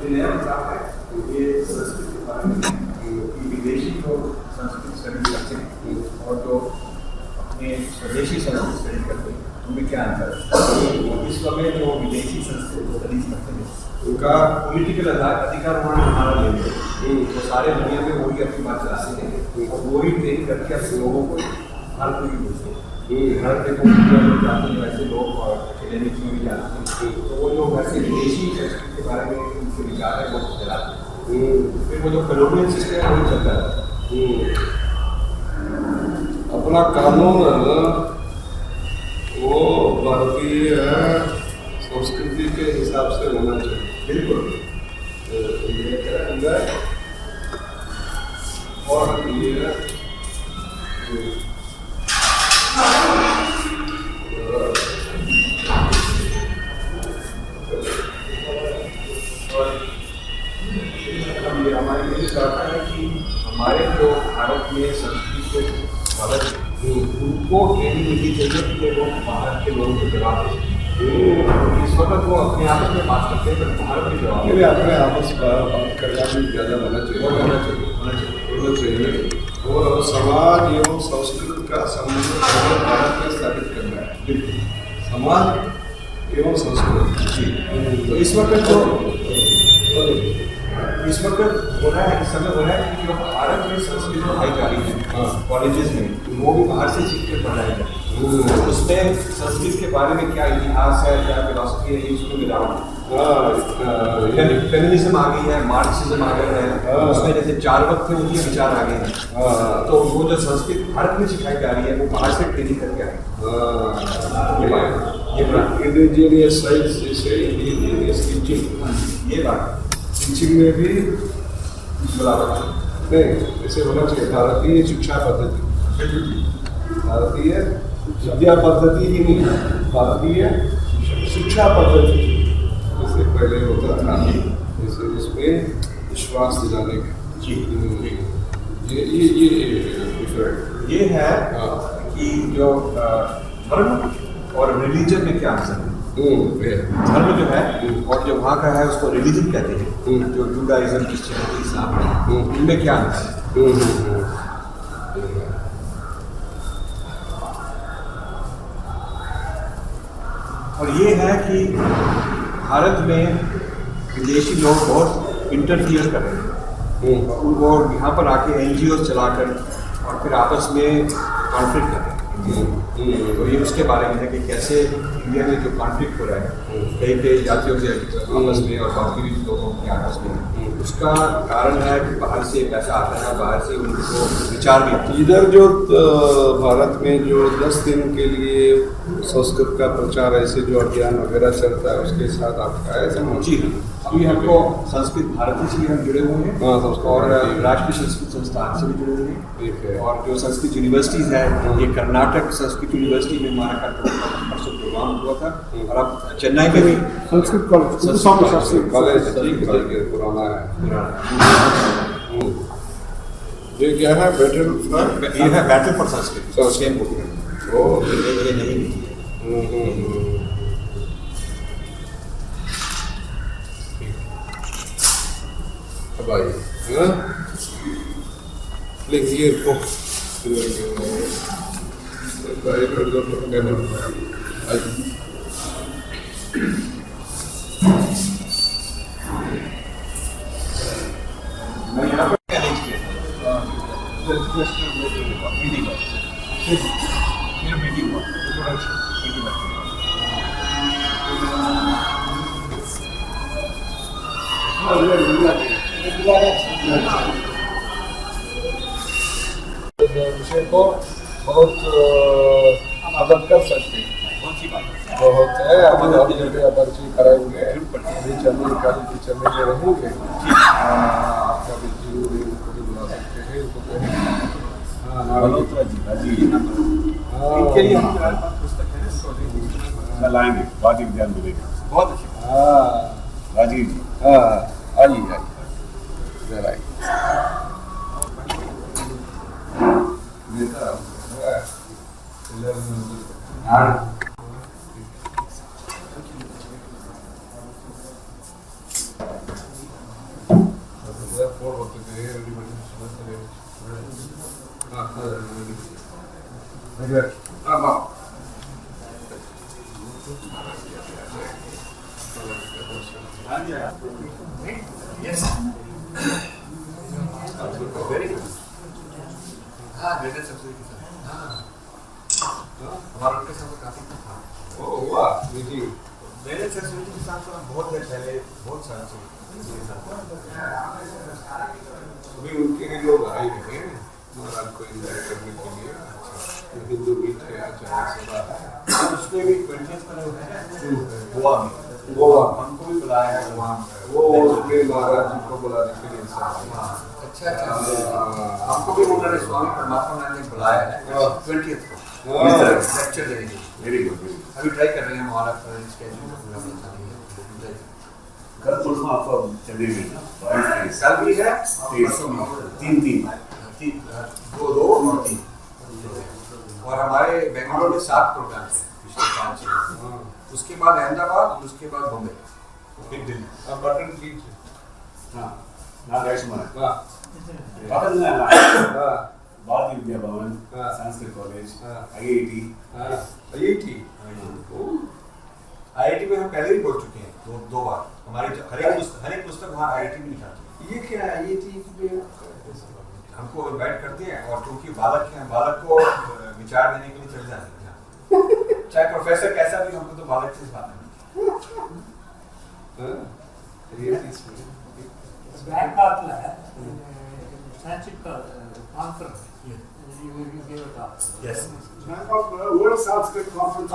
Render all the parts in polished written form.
नया किताब है ये संस्कृत के बारे में कि विदेशी लोग संस्कृत स्टडी करते हैं और जो अपने स्वदेशी संस्कृत स्टडी करते हैं उनमें क्या अंतर है। विश्व में जो विदेशी संस्कृत स्टडीज करते हैं उनका पॉलिटिकल अधिकार उन्होंने हमारा ले लिया, तो सारे दुनिया में वही अपनी बात चलाते हैं और वही ट्रेन करके अपने लोगों को भारत में भी भेजते हैं। भारत में जाते हैं वैसे लोग और एकेडमिक्स में भी जाते हैं, तो वो लोग वैसे विदेशी संस्कृति के बारे में उनके विचार है वो चलाते हैं। फिर वो जो कॉलोनियल सिस्टम है वही चलता है। अपना कानून वो भारतीय संस्कृति के हिसाब से होना चाहिए। बिल्कुल ये अंदर और ये हमारे लिए चाहता है कि हमारे जो भारत में संस्कृति के बालक उनको ट्रेनिंग मिलनी चाहिए कि वो बाहर के लोगों को जवाब दें। इस वक्त वो अपने आपस में बात करते हैं, पर भारत में जवाब अपने आपस बात करना भी ज़्यादा होना चाहिए। और समाज एवं संस्कृत का संबंध भारत में स्थापित करना है। समाज एवं संस्कृत तो इस वक्त हो रहा है, इस समय हो रहा है कि जो भारत में संस्कृत पढ़ाई जा रही है कॉलेजेस में, वो भी बाहर से सीख कर पढ़ाई जा रही है। उसमें संस्कृत के बारे में क्या इतिहास है, क्या फिलॉसफी है, उसको मिलाओ। फेमिनिज्म आ गई है, मार्क्सिज्म आ गया है, उसमें जैसे चार वक्त थे उनके विचार आ गए हैं। तो वो जो संस्कृत भारत में सिखाई जा रही है वो बाहर से ट्रेनिंग करके आ रही है। इंडिजिनियस साइंस जैसे इंडिजिनियस टीचिंग, ये बात टीचिंग में भी बराबर नहीं ऐसे होना चाहिए। भारतीय शिक्षा पद्धति, भारतीय विद्या पद्धति ही नहीं, भारतीय शिक्षा पद्धति जैसे पहले होता था, जैसे इसमें विश्वास दिलाने का ये डिफरेंट ये है कि जो धर्म और रिलीजन में क्या अंतर है। धर्म जो है और जो वहाँ का है उसको रिलीजन कहते हैं, जो जुडाइज्म, क्रिश्चियनिटी, इस्लाम है, इनमें क्या अंतर है। और ये है कि भारत में विदेशी लोग बहुत इंटरफियर कर रहे हैं, वो यहाँ पर आके NGOs चलाकर और फिर आपस में कॉन्फ्लिक्ट कर रहे हैं। तो ये उसके बारे में है कि कैसे इंडिया में जो कॉन्फ्लिक्ट हो रहा है कई कई जातियों के आपस में और बाकी भी लोगों के आपस में, उसका कारण है कि बाहर से पैसा आता है, बाहर से उनको विचार भी आते हैं। इधर जो भारत में जो 10 दिन के लिए संस्कृत का प्रचार ऐसे जो अभियान वगैरह चलता है उसके साथ आपका ऐसा जी अभी हमको संस्कृत भारती से भी हम जुड़े हुए हैं और राष्ट्रीय संस्कृत संस्थान से भी जुड़े हुए हैं। और जो संस्कृत यूनिवर्सिटीज़ है, ये कर्नाटक संस्कृत यूनिवर्सिटी में हमारा परसों प्रोग्राम हुआ था और अब चेन्नई में भी संस्कृत कॉलेज पुराना है। ये क्या है? बैटल फॉर संस्कृत सेम हो गया। ये नहीं भाई लिखिए को मैं यहाँ पर मैनेज किया मीटिंग हुआ विषय को बहुत मदद कर सकते हैं। बहुत है पर्ची कराएंगे, चलने में रहेंगे, आपका भी जरूरी उनको भी बुला सकते हैं। इनके लिए पुस्तक है लाएंगे, वाजिब ध्यान मिलेगा। बहुत अच्छी राजीव जी आइए जरा आमां Yes. Very good. हाँ, ग्रेटर सब्सिडी के साथ। हाँ। हमारा उनके साथ काफी था। ओ वाह जी ग्रेटर सब्सिडी के साथ तो हम बहुत देर पहले बहुत साल से अभी उनके ही लोग आए हैं महाराज को एंजॉय करने के लिए हिंदू मीट है आचार्य सभा उसमें भी 20th को गोवा में हमको भी बुलाया है वहाँ वो उसमें महाराज जी को बुलाने के लिए सब अच्छा हमको भी उन्होंने स्वामी परमात्मा ने बुलाया है 20th को लेक्चर देने के लिए वेरी गुड अभी ट्राई कर रहे हैं हमारा स्केड्यूल पूरा बता रही है कल परसों आपको चले गए ना कल भी है तीन दो और तीन और हमारे बेंगलुरु में 7 प्रोग्राम है पिछले 5 उसके बाद अहमदाबाद उसके बाद बॉम्बे फिर दिल्ली अब बटन कीजिए हाँ ना राजकुमार वाह पकड़ ना हाँ भारतीय विद्या भवन हाँ। संस्कृत कॉलेज हाँ। IIT हाँ IIT IIT में हम पहले भी बोल चुके हैं दो बार हमारी हर एक पुस्तक वहाँ IIT में निकालती है ये क्या IIT में हमको इनवाइट करते हैं और क्योंकि बालक हैं बालक को विचार देने के लिए चले जाते हैं चाहे प्रोफेसर कैसा भी हमको तो बालक से बात है IIT में Bangkokला Sanskrit conference. You gave a talk. Yes world Sanskrit conference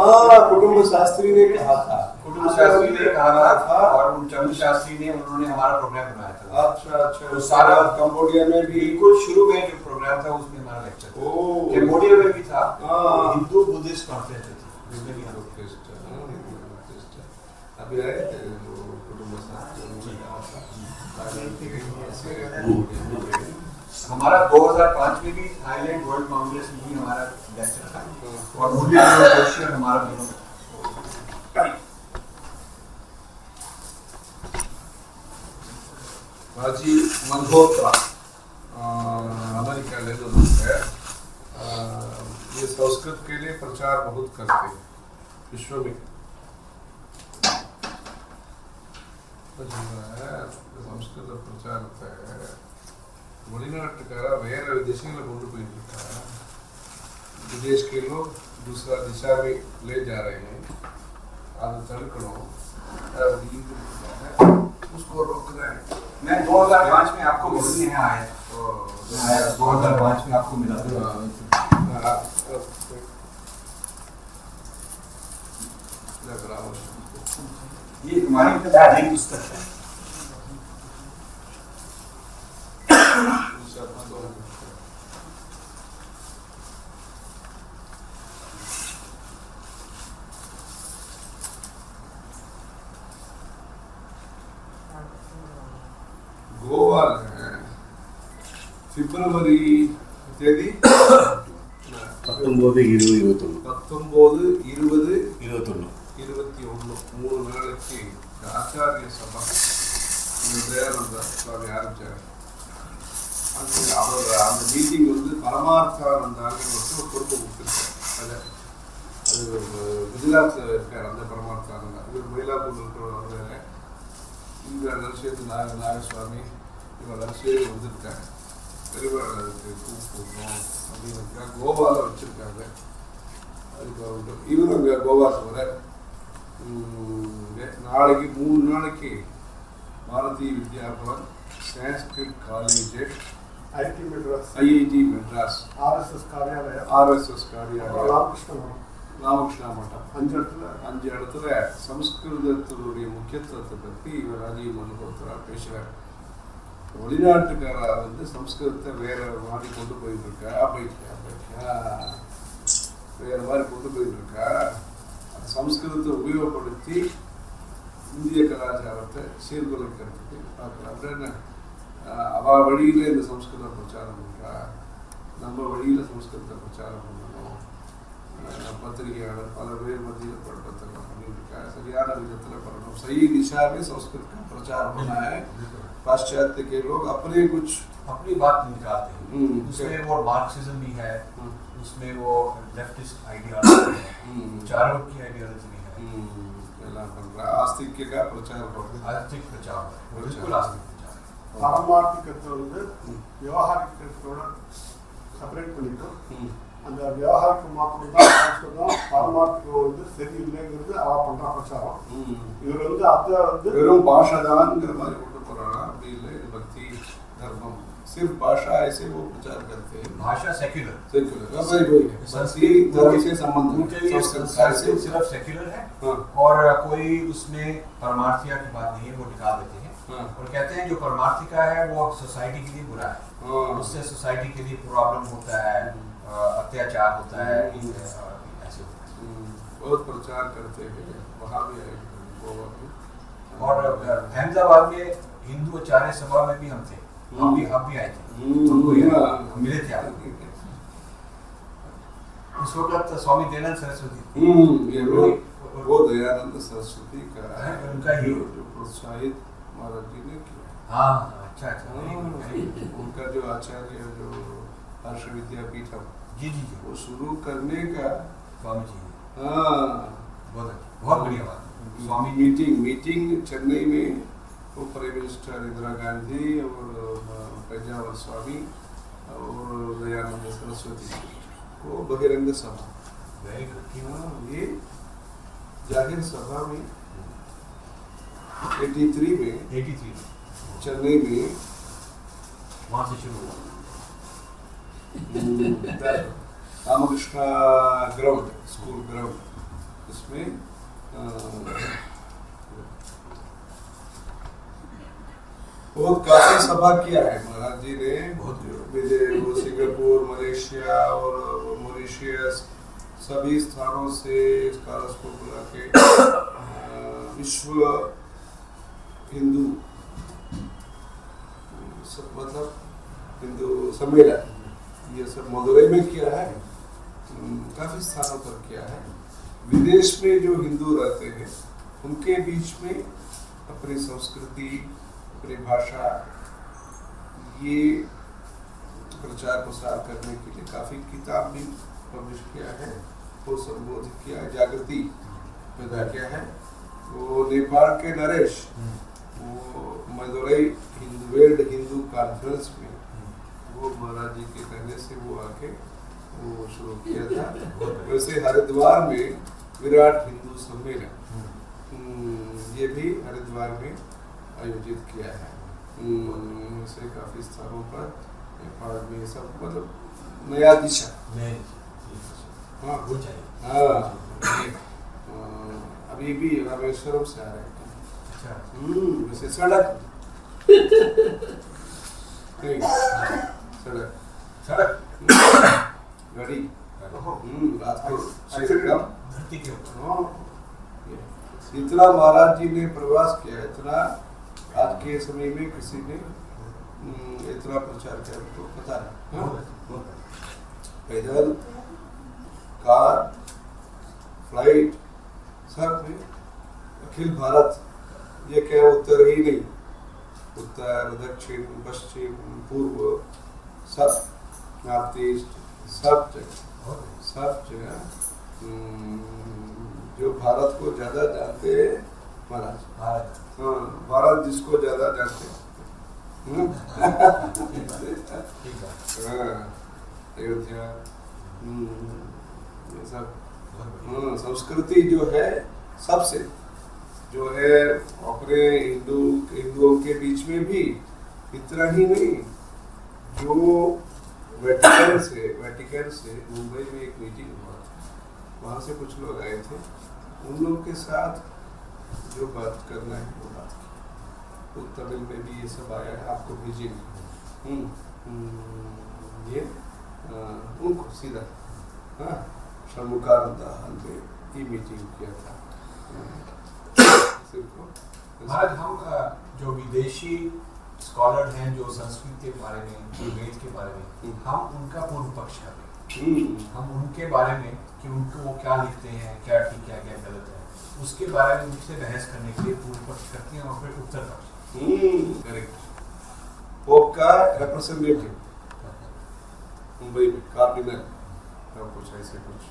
कुटुंब शास्त्री ने कहा था कुटुंब शास्त्री ने कहा था और चंद्र शास्त्री ने उन्होंने हमारा प्रोग्राम बनाया था अच्छा तो सारा कंबोडिया में भी बिल्कुल शुरू में जो प्रोग्राम था उसमें हमारा लेक्चर था ओह कैम्बोडिया में भी था हाँ। हिंदू बुद्धिस्ट कॉन्फ्रेंस थी उसमें भी हम लोग अभी आए थे कुटुंब शास्त्री हमारा 2005 में भी थाईलैंड वर्ल्ड कांग्रेस में भी हमारा लेक्चर था और मूल्य क्वेश्चन हमारा दोनों राजी मल्होत्रा अमेरिका लेवल है ये संस्कृत के लिए प्रचार बहुत करते हैं विश्व में संस्कृत प्रचार होता है வெளிநாட்டுக்கார வேற दिशा கொண்டு போயிட்டு இருக்காங்க विदेश के लोग दूसरा दिशा में ले जा रहे हैं அதை தடுக்கணும் उसको रोकना है मैं 2005 में आपको मिलने यहाँ आया तो 2005 में आपको मिला ये हमारी दादी पुस्तक है गोवा फिब्रवरी தேதி 19, 20, 19, 20, 21 3 நாளைக்கு ஆச்சாரிய சபா தயானந்த சுவாமி ஆரம்பிச்சார் அந்த மீட்டிங் வந்து பரமார்த்தானந்தாங்க மட்டும் பொறுப்பு கொடுத்துருக்காரு அது குஜராத்தில் இருக்கார் அந்த பரமார்த்தானந்தா இது மயிலாப்பூர் இருக்கிறவர் வேற இந்த நரசிம்ம நாகசுவாமி இவரெல்லாம் சேர்ந்து வந்திருக்காங்க பெருமாளுக்கு கூப்பிடணும் அப்படின்னு கோவாவில் வச்சுருக்காங்க அதுக்கு இவரும் அங்கே கோவாக்கு வர நாளைக்கு 3 நாளைக்கு Bharatiya Vidya Bhavan Sanskrit college IIT Madras RSS कार्यालय ராமகிருஷ்ண மட்டம் 5 இடத்துல சமஸ்கிருதத்தினுடைய முக்கியத்துவத்தை பற்றி இவர் ராஜீவ் மல்ஹோத்ரா பேசுகிறார் வெளிநாட்டுக்காரா வந்து சமஸ்கிருதத்தை வேற மாதிரி கொண்டு போயிட்டு இருக்கா வேற மாதிரி கொண்டு போயிட்டு இருக்கா சமஸ்கிருதத்தை உபயோகப்படுத்தி இந்திய கலாச்சாரத்தை சீர்குலைக்கிறதுக்கு பார்க்குறாங்க அவ வழியில் இந்த சம்ஸ்கிருத பிரச்சாரம் பண்ணுறா நம்ம வழியில் சம்ஸ்கிருத பிரச்சாரம் பண்ணணும் பத்திரிகையாளர் பல பேர் மத்தியில் பழக்கத்தில் பண்ணிட்டு சரியான विधத்தில் பண்ணணும் सही दिशा में संस्कृत का प्रचार होना है पाश्चात्य के लोग अपने कुछ अपनी बात निकालते हैं उसमें वो मार्क्सिज्म भी है उसमें वो लेफ्टिस्ट आइडियोलॉजी है, चारों की आइडियोलॉजी है, आस्तिक का प्रचार आस्तिक प्रचार, बिल्कुल आस्तिक प्रचार। பாரமார்த்திகத்தை வந்து விவகாரிக்கத்தோட செப்பரேட் பண்ணிட்டோம். அந்த விவகாரிக்கு மாத்திரம் தான் பாரமார்த்திகம் வந்து சரியில்லைங்கிறது அவ பண்ற பிரச்சாரம். இவர் வந்து அதை வந்து வெறும் பாஷாதான்ங்கிற மாதிரி கொண்டு போறானா? அப்படி இல்லை, இது பக்தி धर्म सिर्फ भाषा ऐसे वो प्रचार करते हैं। भाषा सेक्युलर भक्ति धर्म से संबंध उनके लिए संस्कृत सिर्फ सेक्युलर है। हाँ। और कोई उसमें परमार्थिया की बात नहीं है, वो निकाल देते हैं। हाँ। और कहते हैं जो परमार्थिका है वो सोसाइटी के लिए बुरा है। हाँ। उससे सोसाइटी के लिए प्रॉब्लम होता है, अत्याचार होता है, ऐसे होता है। बहुत प्रचार करते हैं, वहाँ भी आए गोवा में। और अहमदाबाद में हिंदू आचार्य सभा में भी हम थे, हम भी आए थे, हमको मिले थे आप। उस वक्त स्वामी दयानंद सरस्वती ये वो दयानंद सरस्वती का है, उनका ही जो प्रोत्साहित महाराज जी ने किया। हाँ अच्छा उनका जो आचार्य जो हर्ष विद्यापीठम जी वो शुरू करने का स्वामी जी। हाँ बहुत बढ़िया बात। स्वामी मीटिंग चेन्नई में वो प्राइम मिनिस्टर इंदिरा गांधी और पेजावर स्वामी और दयानंद सरस्वती को बहिरंग सभा, वेरी गुड। ये जाहिर सभा में 83 चेन्नई में वहाँ से शुरू हुआ। रामकृष्णा ग्राउंड, स्कूल ग्राउंड, इसमें बहुत काफी सभा किया है महाराज जी ने। विदेश, सिंगापुर, मलेशिया और मॉरिशस सभी स्थानों से स्कॉलर्स को बुला के विश्व हिंदू मतलब हिंदू सम्मेलन ये सब मदुरई में किया है, काफी स्थानों पर किया है। विदेश में जो हिंदू रहते हैं उनके बीच में अपनी संस्कृति, अपनी भाषा, ये प्रचार प्रसार करने के लिए काफी किताब भी पब्लिश किया है और संबोधित किया है, जागृति पैदा किया है। वो नेपाल के नरेश वो मदुरई वर्ल्ड हिंदू कॉन्फ्रेंस में वो महाराज जी के कहने से वो आके वो शुरू किया था। वैसे हरिद्वार में विराट हिंदू सम्मेलन ये भी हरिद्वार में आयोजित किया है। वैसे काफी स्थानों पर नेपाल में सब मतलब नया दिशा। हाँ अभी भी रामेश्वरम से आ रहे हैं। वैसे सड़क सड़क गाड़ी रात को धरती के ऊपर इतना महाराज जी ने प्रवास किया, इतना आज के समय में किसी ने इतना प्रचार किया तो पता है। पैदल, कार, फ्लाइट, सब में अखिल भारत, ये क्या उत्तर ही नहीं, उत्तर, दक्षिण, पश्चिम, पूर्व, सब नॉर्थ ईस्ट, सब जगह जो भारत को ज्यादा जानते हैं महाराज। भारत जिसको ज्यादा जानते अयोध्या, ये सब संस्कृति जो है सबसे जो है अपने हिंदुओं के बीच में भी इतना ही नहीं, जो वेटिकन से मुंबई में एक मीटिंग हुआ था, वहाँ से कुछ लोग आए थे, उन लोगों के साथ जो बात करना है वो बात की। तो तमिल में भी ये सब आया है, आपको भेजेंगे ये उनको सीधा षण्मुखानंद हॉल में ये मीटिंग किया था। महाराज हम जो विदेशी स्कॉलर हैं जो संस्कृत के बारे में, जो वेद के बारे में, हम उनका पूर्व पक्ष कर रहे हैं। हम उनके बारे में कि उनको वो क्या लिखते हैं, क्या ठीक है, क्या गलत है, उसके बारे में उनसे बहस करने के लिए पूर्व पक्ष करते हैं और फिर उत्तर पक्ष। करेक्ट। पोप का रिप्रेजेंटेटिव मुंबई में कार्डिनल तो कुछ ऐसे कुछ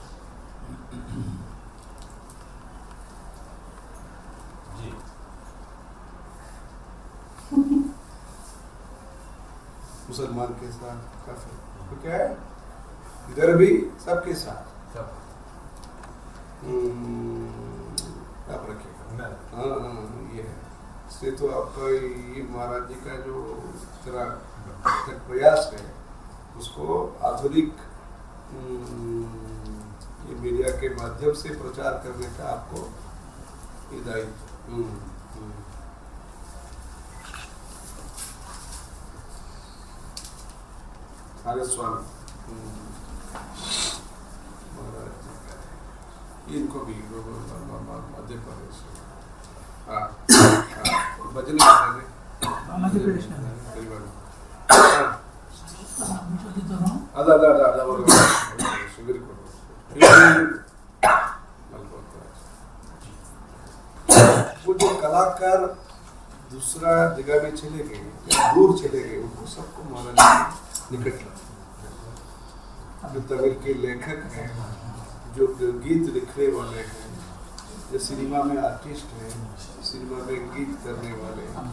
जी मुसलमान के साथ काफी तो क्या है इधर भी सबके साथ सब आप रखिएगा। मैं हाँ ये है इसलिए तो आपका ये महाराज जी का जो तरह प्रयास है उसको आधुनिक ये मीडिया के माध्यम से प्रचार करने का आपको ये दायित्व। आगे स्वामी महाराज जी का है। इनको भी मध्य प्रदेश हाँ भजन मध्य प्रदेश में ಅದ ಸುಗರಿ वो जो कलाकार दूसरा जगह में चले गए या दूर चले गए उनको सबको महाराज निकट रखा। जो तमिल के लेखक हैं जो गीत लिखने वाले हैं जो सिनेमा में आर्टिस्ट हैं सिनेमा में गीत करने वाले हैं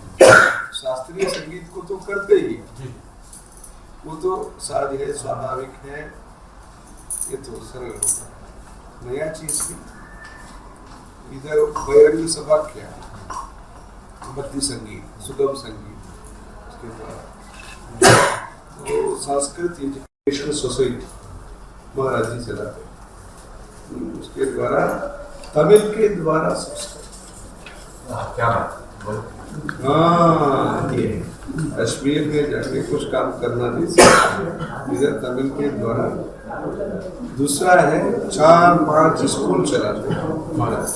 शास्त्रीय संगीत को तो करते ही वो तो साज है स्वाभाविक है ये तो सरल होगा। नया चीज भी इधर बहिरंग सभा क्या भक्ति संगीत सुगम संगीत उसके द्वारा तो संस्कृत एजुकेशन सोसाइटी महाराज जी चलाते उसके द्वारा तमिल के द्वारा संस्कृत क्या बात हाँ कश्मीर में जाके कुछ काम करना नहीं सकता इधर तमिल के द्वारा। दूसरा है 4-5 स्कूल चलाते हैं महाराज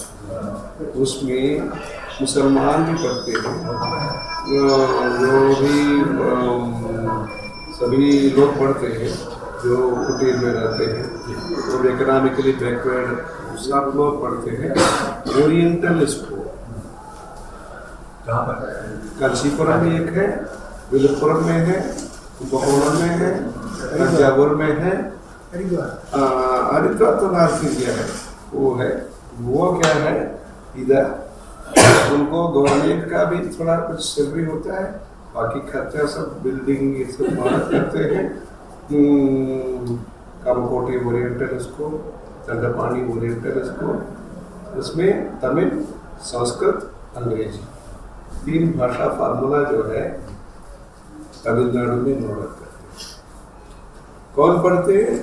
उसमें मुसलमान भी पढ़ते हैं जो भी सभी लोग पढ़ते हैं जो कुटीर में रहते हैं और इकोनॉमिकली बैकवर्ड सब लोग पढ़ते हैं ओरिएंटल स्कूल। कहाँ पर कांचीपुरम में एक है विलुपुरम में है कुंभकोणम में है तंजावुर में है हरिद्वार तो नॉर्थ इंडिया है वो क्या है इधर उनको गवर्नमेंट का भी थोड़ा कुछ सैलरी होता है बाकी खर्चा सब बिल्डिंग ये सब मदद करते हैं। Kamakoti oriental school Thandapani oriental school इसमें तमिल संस्कृत अंग्रेजी 3 भाषा फार्मूला जो है तमिलनाडु में नोट करते हैं। कौन पढ़ते हैं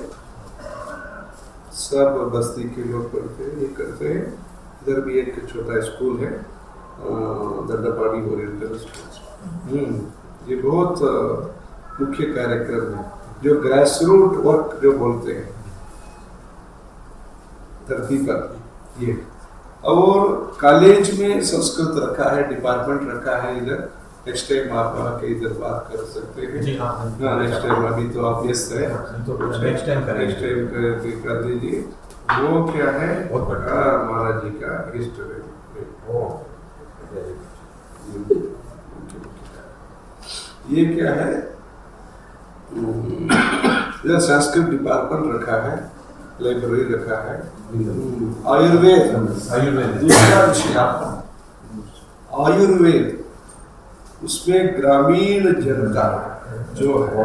सब बस्ती के लोग पढ़ते हैं ये करते हैं। इधर भी एक छोटा स्कूल है दंडपाड़ी ओरिएंटल स्कूल ये बहुत मुख्य कार्यक्रम है जो ग्रास रूट वर्क जो बोलते हैं धरती पर ये। और कॉलेज में संस्कृत रखा है डिपार्टमेंट रखा है इधर। नेक्स्ट टाइम आप आके इधर बात कर सकते हैं। जी हाँ नेक्स्ट टाइम अभी तो आप व्यस्त है तो नेक्स्ट टाइम नेक्स्ट टाइम कर दीजिए। वो क्या है बहुत बढ़िया महाराज जी का हिस्ट्री ये क्या है इधर संस्कृत डिपार्टमेंट रखा है लाइब्रेरी रखा है। आयुर्वेद दूसरा विषय आयुर्वेद उसमें ग्रामीण जनता जो है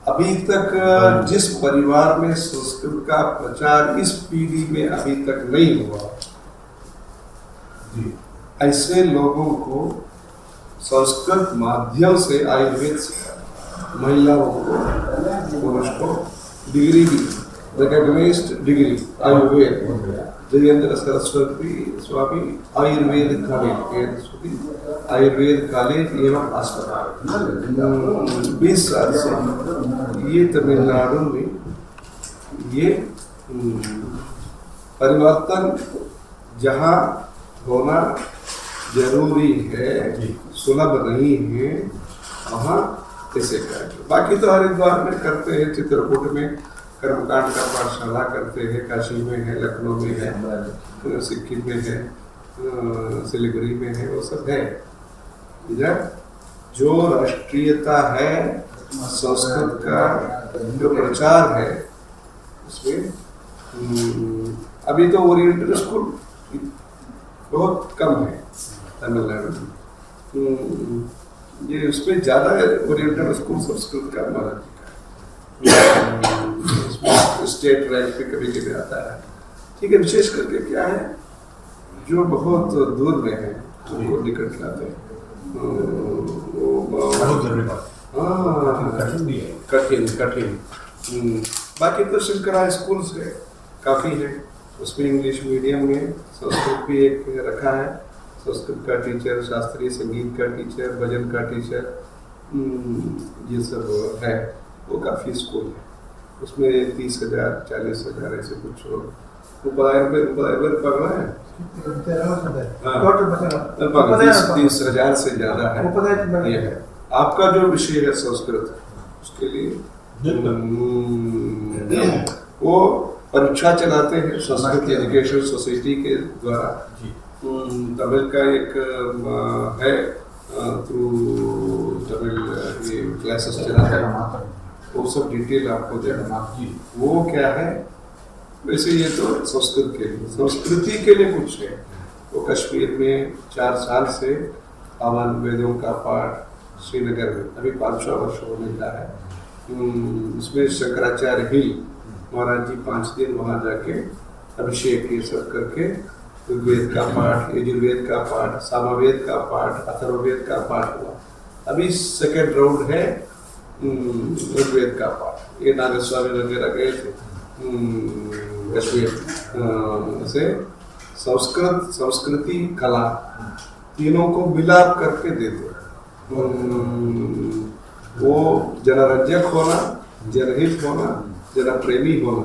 अभी तक जिस परिवार में संस्कृत का प्रचार इस पीढ़ी में अभी तक नहीं हुआ ऐसे लोगों को संस्कृत माध्यम से आयुर्वेद सिखाया। महिलाओं को पुरुष को डिग्री दी recognised degree Ayurveda Jayendra Saraswati Swami Ayurveda college Ayurveda college एवं अस्पताल 20 साल से ये तमिलनाडु में ये परिवर्तन जहाँ होना जरूरी है सुलभ नहीं है वहाँ कैसे करें। बाकी तो हरिद्वार में करते हैं चित्रकूट में कर्मकांड का पाठशाला करते हैं काशी में है लखनऊ में है सिक्किम में है सिलीगुड़ी में है वो सब है। इधर जो राष्ट्रीयता है संस्कृत का जो प्रचार है उसमें अभी तो ओरिएंटल स्कूल बहुत कम है तमिलनाडु में। ये उसमें ज़्यादा ओरिएंटल स्कूल संस्कृत का महाराज का स्टेट रैंक पे कभी कभी आता है। ठीक है, विशेष करके क्या है जो बहुत दूर में है उनको निकट लाते हैं। बहुत जरूरी बात। हाँ, कठिन भी है। कठिन। बाकी तो शंकरा स्कूल से काफ़ी है, उसमें इंग्लिश मीडियम में संस्कृत भी एक रखा है, संस्कृत का टीचर, शास्त्रीय संगीत का टीचर, भजन का टीचर, ये सब है। वो काफ़ी स्कूल है, उसमें 30,000 40,000 ऐसे कुछ हो। वो पकड़ा है लगभग 30,000 से ज़्यादा है। ये है आपका जो विषय है संस्कृत, उसके लिए वो परीक्षा चलाते हैं संस्कृत एजुकेशन सोसाइटी के द्वारा। तमिल का एक है थ्रू तमिल ये क्लासेस चलाते हैं, वो सब डिटेल आपको देना। वो क्या है वैसे ये तो संस्कृत के लिए, संस्कृति के लिए कुछ है। वो कश्मीर में 4 साल से पावन वेदों का पाठ श्रीनगर में अभी 500 वर्ष होने का है। उसमें शंकराचार्य हिल महाराज जी 5 दिन वहाँ जाके अभिषेक ये सब करके ऋग्वेद का पाठ, यजुर्वेद का पाठ, सामवेद का पाठ, अथर्ववेद का पाठ हुआ। अभी सेकेंड राउंड है ऋग्वेद का पाठ। ये नागस्वामी वगैरह गए थे कश्मीर से। संस्कृत, संस्कृति, कला तीनों को मिलाप करके देते। वो जनरंजक होना, जनहित होना, जनप्रेमी होना,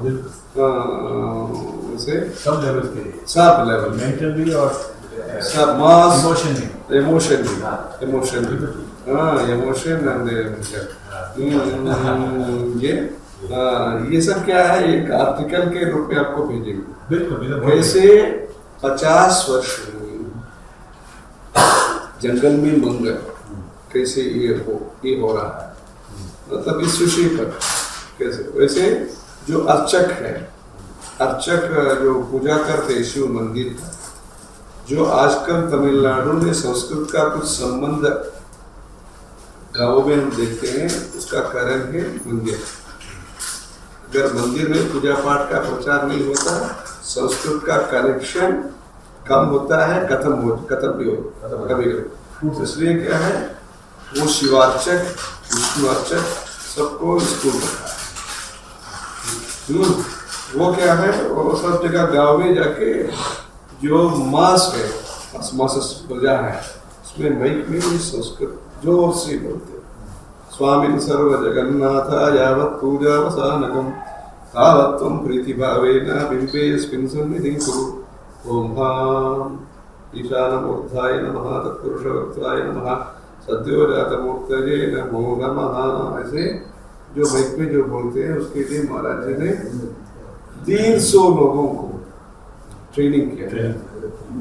वैसे सब लेवल के लिए, सब लेवल, मेंटली और सब मास, इमोशनली, ये सब क्या है, एक आर्टिकल के रूप में आपको भेजेंगे। बिल्कुल ऐसे 50 वर्ष जंगल में मंगल कैसे ये हो रहा है, मतलब इस विषय पर कैसे। वैसे जो अर्चक है, अर्चक जो पूजा करते शिव मंदिर का, जो आजकल तमिलनाडु में संस्कृत का कुछ संबंध गाँवों में हम देखते हैं, उसका कारण है मंदिर। अगर मंदिर में पूजा पाठ का प्रचार नहीं होता, संस्कृत का कनेक्शन कम होता है, खत्म भी होता कभी। इसलिए क्या है, वो शिवार्चक, विष्णुवार्चक सबको स्कूल रखा है। वो क्या है, वो सब जगह गाँव में जाके जो मास है, मास प्रजा है, उसमें माइक में संस्कृत जोर से बोलते हैं। स्वामिन् सर्व जगन्नाथ यावत् पूजा वसानकम तावत् त्वं प्रीतिभावेन बिम्बेऽस्मिन् सन्निधिं कुरु। ओम भाम ईशानमूर्धाय नमः, तत्पुरुषवक्त्राय नमः, सद्योजातमूर्तये नमो नमः। ऐसे जो माइक में जो बोलते हैं, उसके लिए महाराज जी ने 300 लोगों को ट्रेनिंग किया,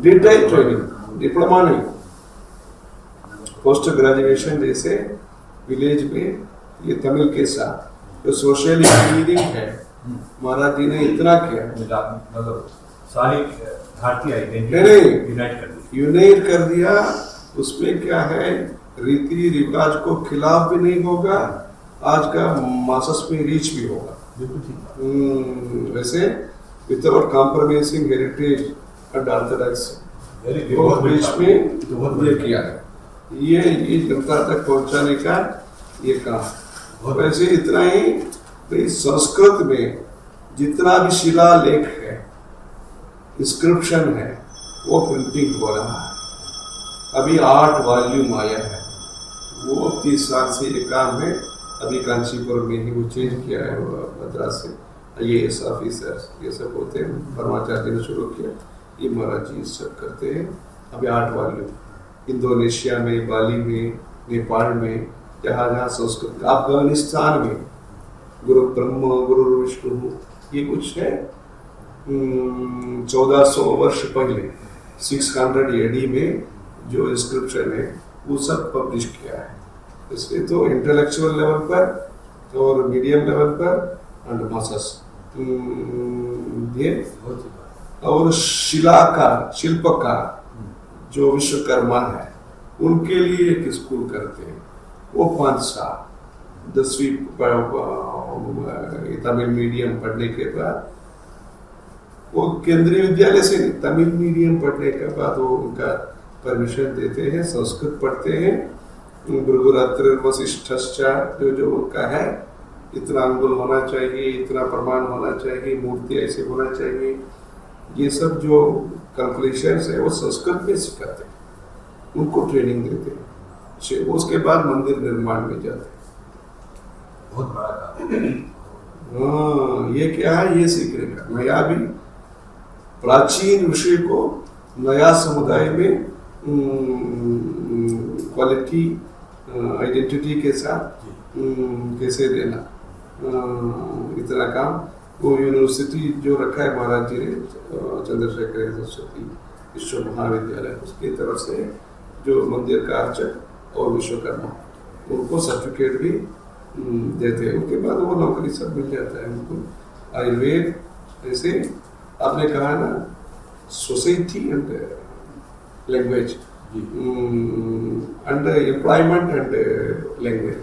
डिटेल ट्रेनिंग, डिप्लोमा नहीं, पोस्ट ग्रेजुएशन जैसे विलेज में। ये तमिल के साथ जो सोशल इंजीनियरिंग है, महाराज जी ने इतना किया, मतलब सारी भारतीय आइडेंटिटी यूनाइट कर दिया। उसमें क्या है, रीति रिवाज को खिलाफ भी नहीं होगा, आज का मासस में रीच भी होगा। वैसे without compromising heritage and orthodoxy बीच में ये किया है। ये जनता तक पहुंचाने का ये काम। वैसे इतना ही भाई, संस्कृत में जितना भी शिलालेख है, इंस्क्रिप्शन है, वो प्रिंटिंग हो रहा है। अभी 8 वॉल्यूम आया है, वो 30 साल से ये काम है। अभी कांचीपुरम में ही वो चेंज किया है, मद्रास से IAS ऑफिसर्स ये सब होते हैं, परमाचार्य ने शुरू किया, ये महाराज जी सब करते हैं। अभी 8 वॉल्यूम इंडोनेशिया में, बाली में, नेपाल में, जहाँ जहाँ संस्कृत, अफगानिस्तान में गुरु ब्रह्म गुरु विष्णु, ये कुछ है 1400 वर्ष पहले 600 AD में जो इंस्क्रिप्शन है, वो सब पब्लिश किया है। इसलिए तो इंटेलेक्चुअल लेवल पर और मीडियम लेवल पर एंड मासस ये। और शिल्पकार जो विश्वकर्मा है उनके लिए एक स्कूल करते हैं, वो 5 साल 10वीं तमिल मीडियम पढ़ने के बाद, वो केंद्रीय विद्यालय से नहीं, तमिल मीडियम पढ़ने के बाद वो उनका परमिशन देते हैं, संस्कृत पढ़ते हैं। भृगुरात्र वशिष्ठश्चा जो उनका है, इतना अंगुल होना चाहिए, इतना प्रमाण होना चाहिए, मूर्ति ऐसे होना चाहिए, ये सब जो कैलकुलेशंस है वो संस्कृत में सिखाते हैं, उनको ट्रेनिंग देते हैं। उसके बाद मंदिर निर्माण में जाते हैं। बहुत बड़ा काम। हाँ, ये क्या है, ये सीखने का नया भी प्राचीन विषय को नया समुदाय में क्वालिटी आइडेंटिटी के साथ कैसे देना, इतना काम वो यूनिवर्सिटी जो रखा है महाराज जी ने, चंद्रशेखर सरस्वती विश्व महाविद्यालय, उसकी तरफ से जो मंदिर का अर्चक और विश्वकर्मा उनको सर्टिफिकेट भी देते हैं। उनके बाद वो नौकरी सब मिल जाता है उनको। आयुर्वेद ऐसे आपने कहा ना, society and language and employment and language,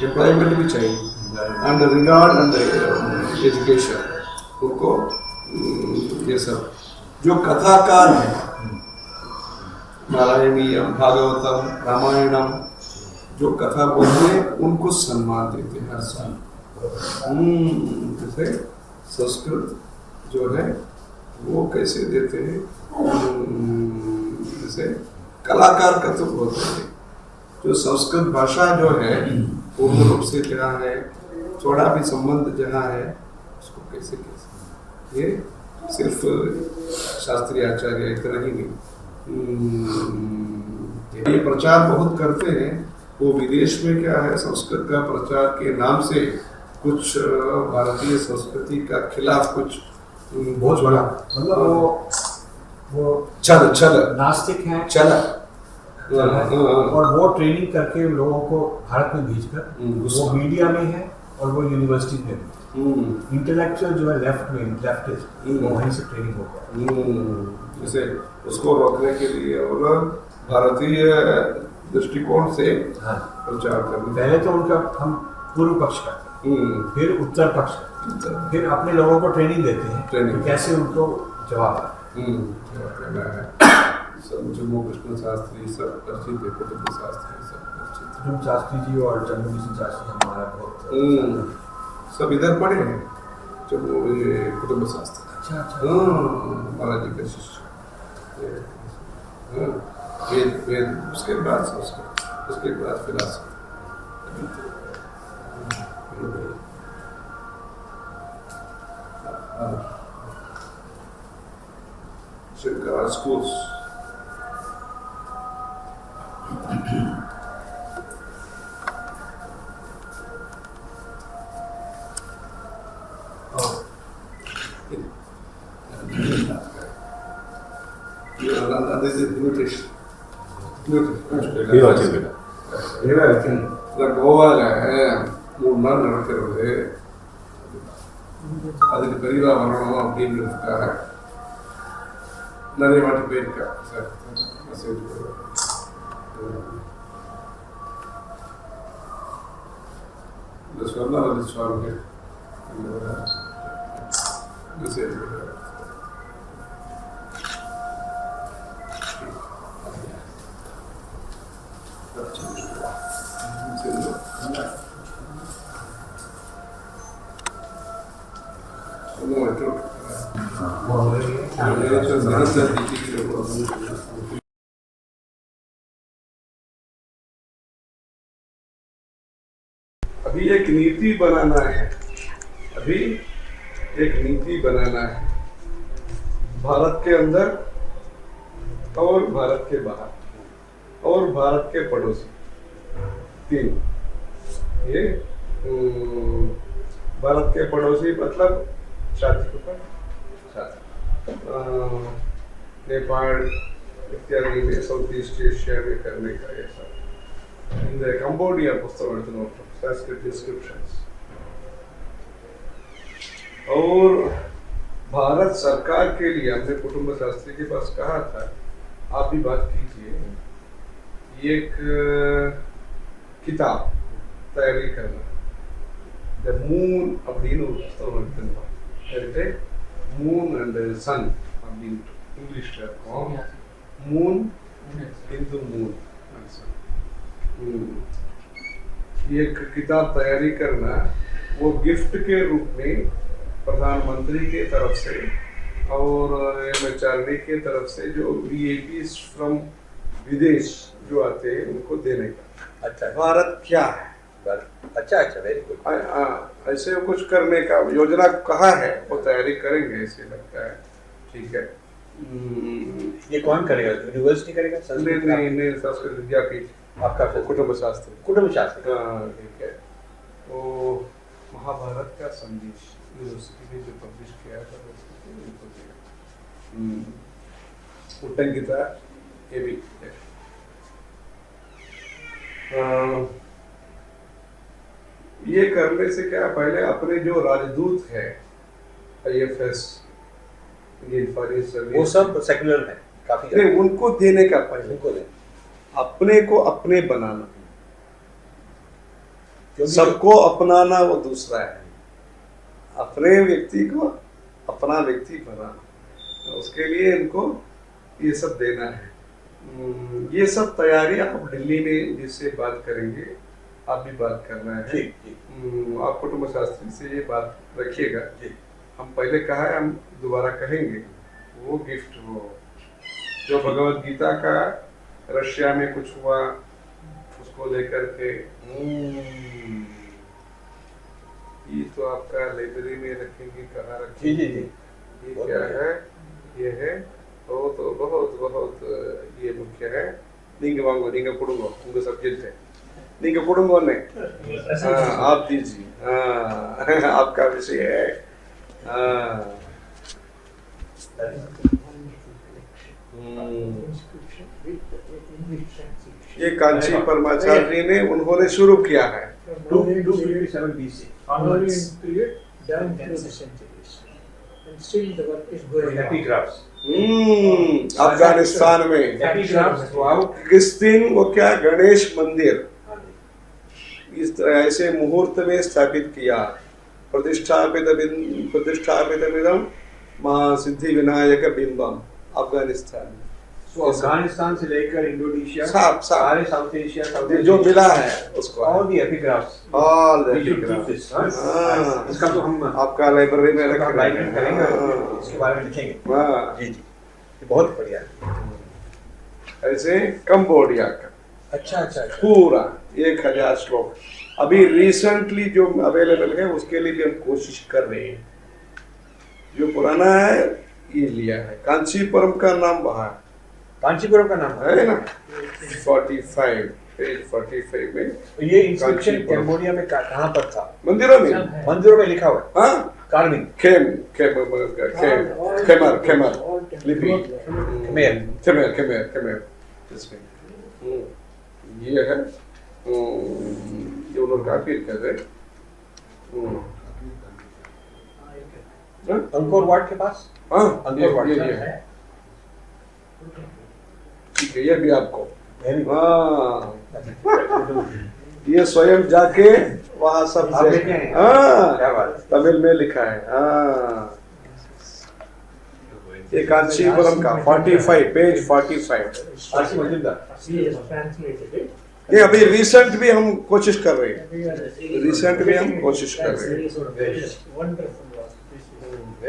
employment भी चाहिए एंड रिगार्ड एंड एजुकेशन, उनको ये सब जो कथाकार है, नारायणीयम, भागवतम, रामायणम, जो कथा बोलते हैं उनको सम्मान देते हैं हर साल। जैसे संस्कृत जो है वो कैसे देते हैं, जैसे कलाकार का तो बोलते हैं, जो संस्कृत भाषा जो है पूर्ण रूप से जहाँ है, थोड़ा भी संबंध जहाँ है, उसको कैसे कैसे, ये सिर्फ शास्त्रीय आचार्य इतना ही नहीं, ये प्रचार बहुत करते हैं। वो विदेश में क्या है, संस्कृत का प्रचार के नाम से कुछ भारतीय संस्कृति का खिलाफ कुछ बहुत बड़ा, मतलब वो चल नास्तिक हैं, चल और वो ट्रेनिंग करके लोगों को भारत में भेजकर वो मीडिया में है और वो यूनिवर्सिटी में भी इंटेलेक्चुअल जो है लेफ्ट में लेफ्टिस्ट, वो वहीं से ट्रेनिंग होता है। जैसे उसको रोकने के लिए और भारतीय दृष्टिकोण से प्रचार करना। पहले तो उनका हम पूर्व पक्ष करते हैं, फिर उत्तर पक्ष करते हैं, फिर अपने लोगों को ट्रेनिंग देते हैं कि कैसे उनको जवाब सब जम्मू कृष्ण शास्त्री सब परिचित है, कुटुंब शास्त्री सब परिचित, कुटुंब शास्त्री जी और जम्मू कृष्ण शास्त्री हमारा बहुत सब इधर पढ़े हैं, जम्मू कुटुंब शास्त्री। अच्छा महाराज जी का शिष्य, वेद उसके बाद संस्कृत, उसके बाद philosophy. Shankara schools. This is mutation. கோவால 3 நாள் நடக்கிறது, அதுக்கு பெரியவா வரணும் அப்படிங்கிறதுக்காக நிறைய வாட்டி போயிருக்கா சார். மெசேஜ் இந்த சொன்னார் சுவாமிகள் மெசேஜ் अभी एक नीति बनाना है, अभी एक नीति बनाना है भारत के अंदर और भारत के बाहर और भारत के पड़ोसी, 3 ये भारत के पड़ोसी मतलब नेपाल इत्यादि में, साउथ ईस्ट एशिया में करने का ऐसा இந்த கம்போடியா புஸ்தகம் எடுத்து நோட்டோம், संस्कृत डिस्क्रिप्शंस। और भारत सरकार के लिए हमने कुटुंब शास्त्री के पास कहा था, आप भी बात कीजिए, एक किताब तैयारी करना, द मून அப்படின்னு ஒரு புத்தகம் எடுத்துருந்தோம், எடுத்து மூன் அண்ட் சன் அப்படின்ட்டு இங்கிலீஷ்ல இருக்கும், मून into मून। एक किताब तैयारी करना, वो गिफ्ट के रूप में प्रधानमंत्री के तरफ से और MHRD के तरफ से जो VIPs फ्रॉम विदेश जो आते हैं उनको देने का। अच्छा भारत क्या है, अच्छा अच्छा, वेरी गुड। ऐसे कुछ करने का योजना कहा है, वो तैयारी करेंगे ऐसे लगता है। ठीक है, ये कौन करेगा, यूनिवर्सिटी करेगा? नहीं संस्कृत विद्यापीठ आपका कुटुंब शास्त्र। कुटुंब शास्त्र। हाँ ठीक है, वो महाभारत का संदेश यूनिवर्सिटी ने जो पब्लिश किया था उनको दिया। उत्तम गीता ये भी ये करने से क्या, पहले अपने जो राजदूत है IFS, वो सब सेक्युलर है काफी, नहीं उनको देने का, पहले उनको दे, अपने को अपने बनाना, क्योंकि सबको अपनाना वो दूसरा है, अपने व्यक्ति को अपना व्यक्ति बनाना, उसके लिए इनको ये सब देना है। ये सब तैयारी आप दिल्ली में जिससे बात करेंगे, आप भी बात करना है। ठीक ठीक, आप कुटुंब शास्त्री से ये बात रखिएगा, जी। हम पहले कहा है, हम दोबारा कहेंगे, वो गिफ्ट हो जो भगवत गीता का रशिया में कुछ हुआ उसको लेकर के, ये तो आपका लाइब्रेरी में रखेंगे, कहाँ जी रखेंगे, जी जी, ये क्या है, ये है, तो बहुत बहुत ये मुख्य है। நீங்க வாங்க, நீங்க கொடுங்க, உங்க சப்ஜெக்ட் है, நீங்க கொடுங்க ஒண்ணே, आप दीजिए, आपका विषय है। ये कांची परमाचार्य ने उन्होंने शुरू किया है 257 BC onwards. Down through the centuries. And still the work is going on. Epigraphs. Afghanistan में Epigraphs throughout. किस दिन वो क्या गणेश मंदिर इस तरह ऐसे मुहूर्त में स्थापित किया, प्रतिष्ठापितमिदं महासिद्धि विनायक बिंबम, अफगानिस्तान में। So अफगानिस्तान से लेकर इंडोनेशिया, साफ सारे साउथ एशिया, जो मिला है उसको, all the epigraphs. All We should keep this. इसका तो हम आपका लाइब्रेरी में रख लाइब्रेरी करेंगे, इसके बारे में लिखेंगे। जी जी, ये बहुत बढ़िया है। ऐसे कंबोडिया का अच्छा अच्छा अच्छा, पूरा 1000 श्लोक अभी रिसेंटली जो अवेलेबल है, उसके लिए भी हम कोशिश कर रहे हैं। जो पुराना है ये लिया है, कांचीपुरम का नाम वहाँ कांचीपुरम का नाम है ना, 45 पेज 45 में। तो ये इंस्क्रिप्शन कांचीपुरम। कैम्बोडिया में कहाँ पर था? मंदिरों में, मंदिरों में लिखा हुआ है, हाँ, कार्विंग, खेमर लिपि, खेमर इसमें ये है, ये उन्होंने काफी कर रहे। अंकोर वाट के पास, हाँ, अंकोर वाट ये है, ठीक है, ये भी आपको, हाँ, ये स्वयं जाके वहाँ सब आप लेके आए हैं? हाँ, क्या बात है। तमिल में लिखा है, हाँ, ये कांचीपुरम का 45 पेज 45। आशी Majumdar, He has translated it. ये अभी रिसेंट भी हम कोशिश कर रहे हैं, We are रिसेंट भी हम कोशिश कर रहे हैं, wonderful work.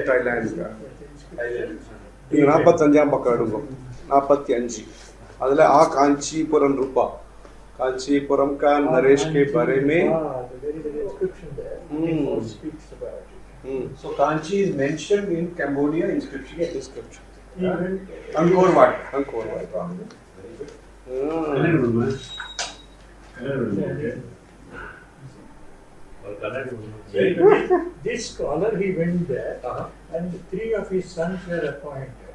थाईलैंड का 45 पकड़ूंगा, 45 அதில் காஞ்சிபுரம் ரூபா, कांचीपुरम का नरेश के बारे में। There is an inscription there. It speaks about it. so Kanchi is mentioned in Cambodia inscription. Description Even Angkor Wat. Angkor this scholar, he went there, and 3 of his sons were appointed.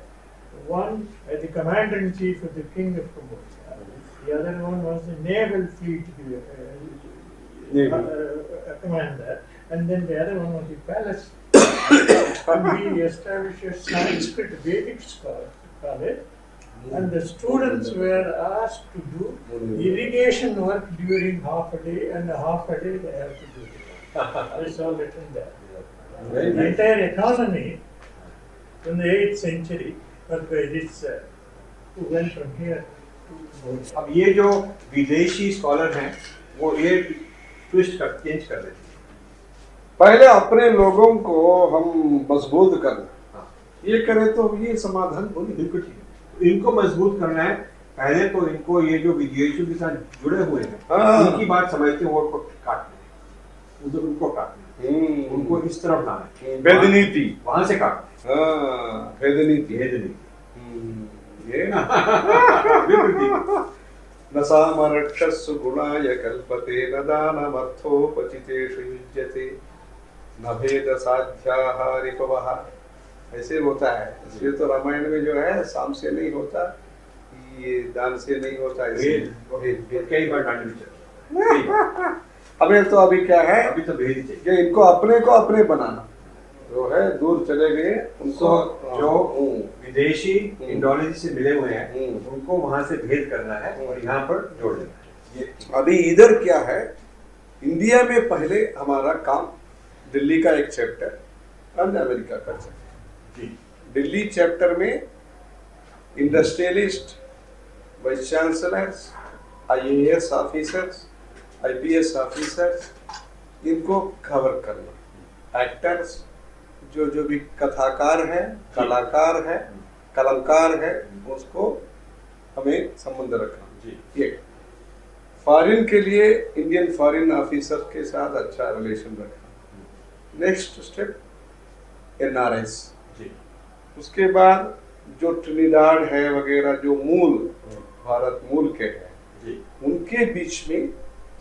One as the commander-in-chief of the king of Cambodia, The other one was the naval fleet commander, and then the other one was the palace. And we established a Sanskrit Vedic college, and the students were asked to do irrigation work during half a day, and half a day they have to do it. That's all written there. The entire economy in the 8th century was by this who went from here to अब ये जो विदेशी scholar हैं वो ये twist कर change कर देते हैं। पहले अपने लोगों को हम मजबूत करना, ये करें तो ये समाधान बोले बिल्कुल ठीक है। इनको मजबूत करना है, पहले तो इनको ये जो विदेशियों के साथ जुड़े हुए हैं उनकी बात समझते हैं, वो काटने उधर उनको काटने, उनको इस तरफ लाना, भेदनीति वहां से काटने, भेदनीति ये ना बिल्कुल ठीक। न सामरक्षस्सु गुणाय कल्पते न दानमर्थोपचितेषु युज्यते न भेद साध्याः रिपवः। ऐसे होता है, इसलिए तो रामायण में जो है साम से नहीं होता, ये दान से नहीं होता, कई बार डांट भी हमें तो अभी क्या है, अभी तो भेद ही चाहिए कि इनको अपने को अपने बनाना जो है, दूर चले गए उनको जो विदेशी इंडोलॉजी से मिले हुए हैं उनको वहां से भेद करना है और यहाँ पर जोड़ देना है। अभी इधर क्या है, इंडिया में पहले हमारा काम दिल्ली का एक चैप्टर और अमेरिका का चैप्टर। दिल्ली चैप्टर में industrialist, vice chancellors, IAS officers, IPS officers, इनको कवर करना, एक्टर्स जो भी कथाकार है, कलाकार है, कलमकार है, उसको हमें संबंध रखना। ये फॉरेन के लिए इंडियन फॉरेन ऑफिसर के साथ अच्छा रिलेशन रखना। नेक्स्ट स्टेप NRS, उसके बाद जो ट्रिनिडाड है वगैरह जो मूल भारत मूल के हैं उनके बीच में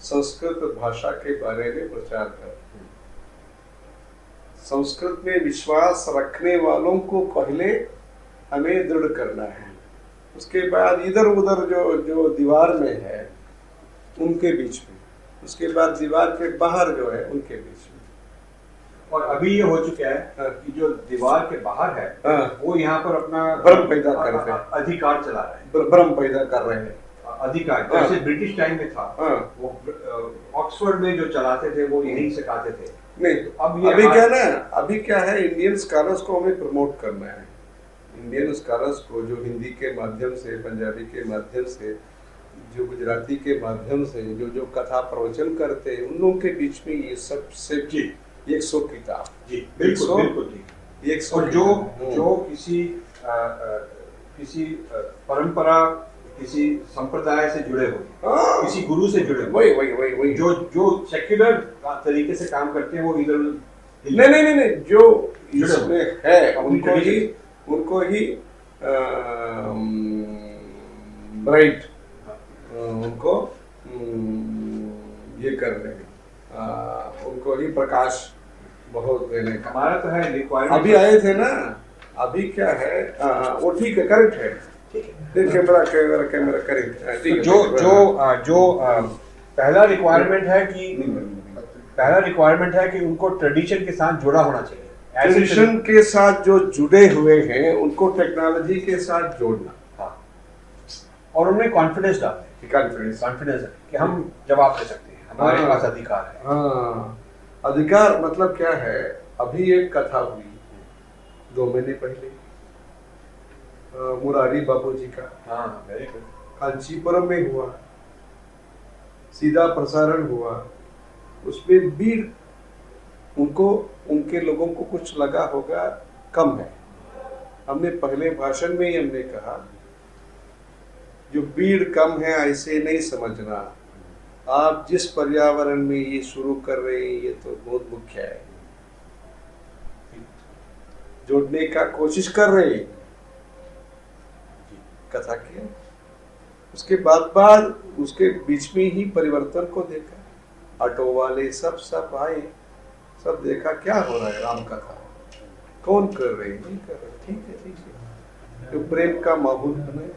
संस्कृत भाषा के बारे में प्रचार करना। संस्कृत में विश्वास रखने वालों को पहले हमें दृढ़ करना है, उसके बाद इधर उधर जो दीवार में है उनके बीच में, उसके बाद दीवार के बाहर जो है उनके बीच में। और अभी ये हो चुका है कि जो दीवार के बाहर है वो यहाँ पर अपना भ्रम पैदा कर रहे हैं, अधिकार चला रहे हैं, भ्रम पैदा कर रहे हैं। अधिकार जैसे ब्रिटिश टाइम में था, वो ऑक्सफोर्ड में जो चलाते थे वो यहीं सिखाते थे। नहीं, अभी क्या ना, अभी क्या है, इंडियन स्कॉलर्स को हमें प्रमोट करना है। इंडियन स्कॉलर्स को जो हिंदी के माध्यम से, पंजाबी के माध्यम से, जो गुजराती के माध्यम से जो कथा प्रवचन करते हैं उन लोगों के बीच में ये सब से 100 किताब, बिल्कुल ठीक। 100 और जो किसी परंपरा, किसी संप्रदाय से जुड़े हुए, किसी गुरु से जुड़े हुए, वही जो सेक्युलर तरीके से काम करते हैं वो इधर नहीं, जो इसमें है उनको ही ब्राइट उनको ये कर देंगे, उनको ही प्रकाश बहुत देने का हमारा तो है रिक्वायरमेंट। अभी आए थे ना, अभी क्या है, वो ठीक है, करेक्ट है, कैमरा करेक्ट। जो पहला रिक्वायरमेंट है कि उनको ट्रेडिशन के साथ जुड़ा होना चाहिए। ट्रेडिशन के साथ जो जुड़े हुए हैं उनको टेक्नोलॉजी के साथ जोड़ना, और उनमें कॉन्फिडेंस डालना, कॉन्फिडेंस है कि हम जवाब दे सकते हैं, हमारे पास अधिकार है। हाँ, अधिकार मतलब क्या है, अभी एक कथा हुई 2 महीने पहले मुरारी बाबूजी का, वेरी गुड, कांचीपुरम में हुआ, सीधा प्रसारण हुआ, उसमें भी उनको, उनके लोगों को कुछ लगा होगा कम है। हमने पहले भाषण में ही हमने कहा जो भीड़ कम है ऐसे नहीं समझना, आप जिस पर्यावरण में ये शुरू कर रहे हैं ये तो बहुत मुख्य है, जोड़ने का कोशिश कर रहे हैं कथा की। उसके बाद उसके बीच में ही परिवर्तन को देखा, ऑटो वाले सब आए, सब देखा क्या हो रहा है, राम कथा कौन कर रहे हैं, नहीं कर रहे, ठीक है, तो प्रेम का माहौल बने।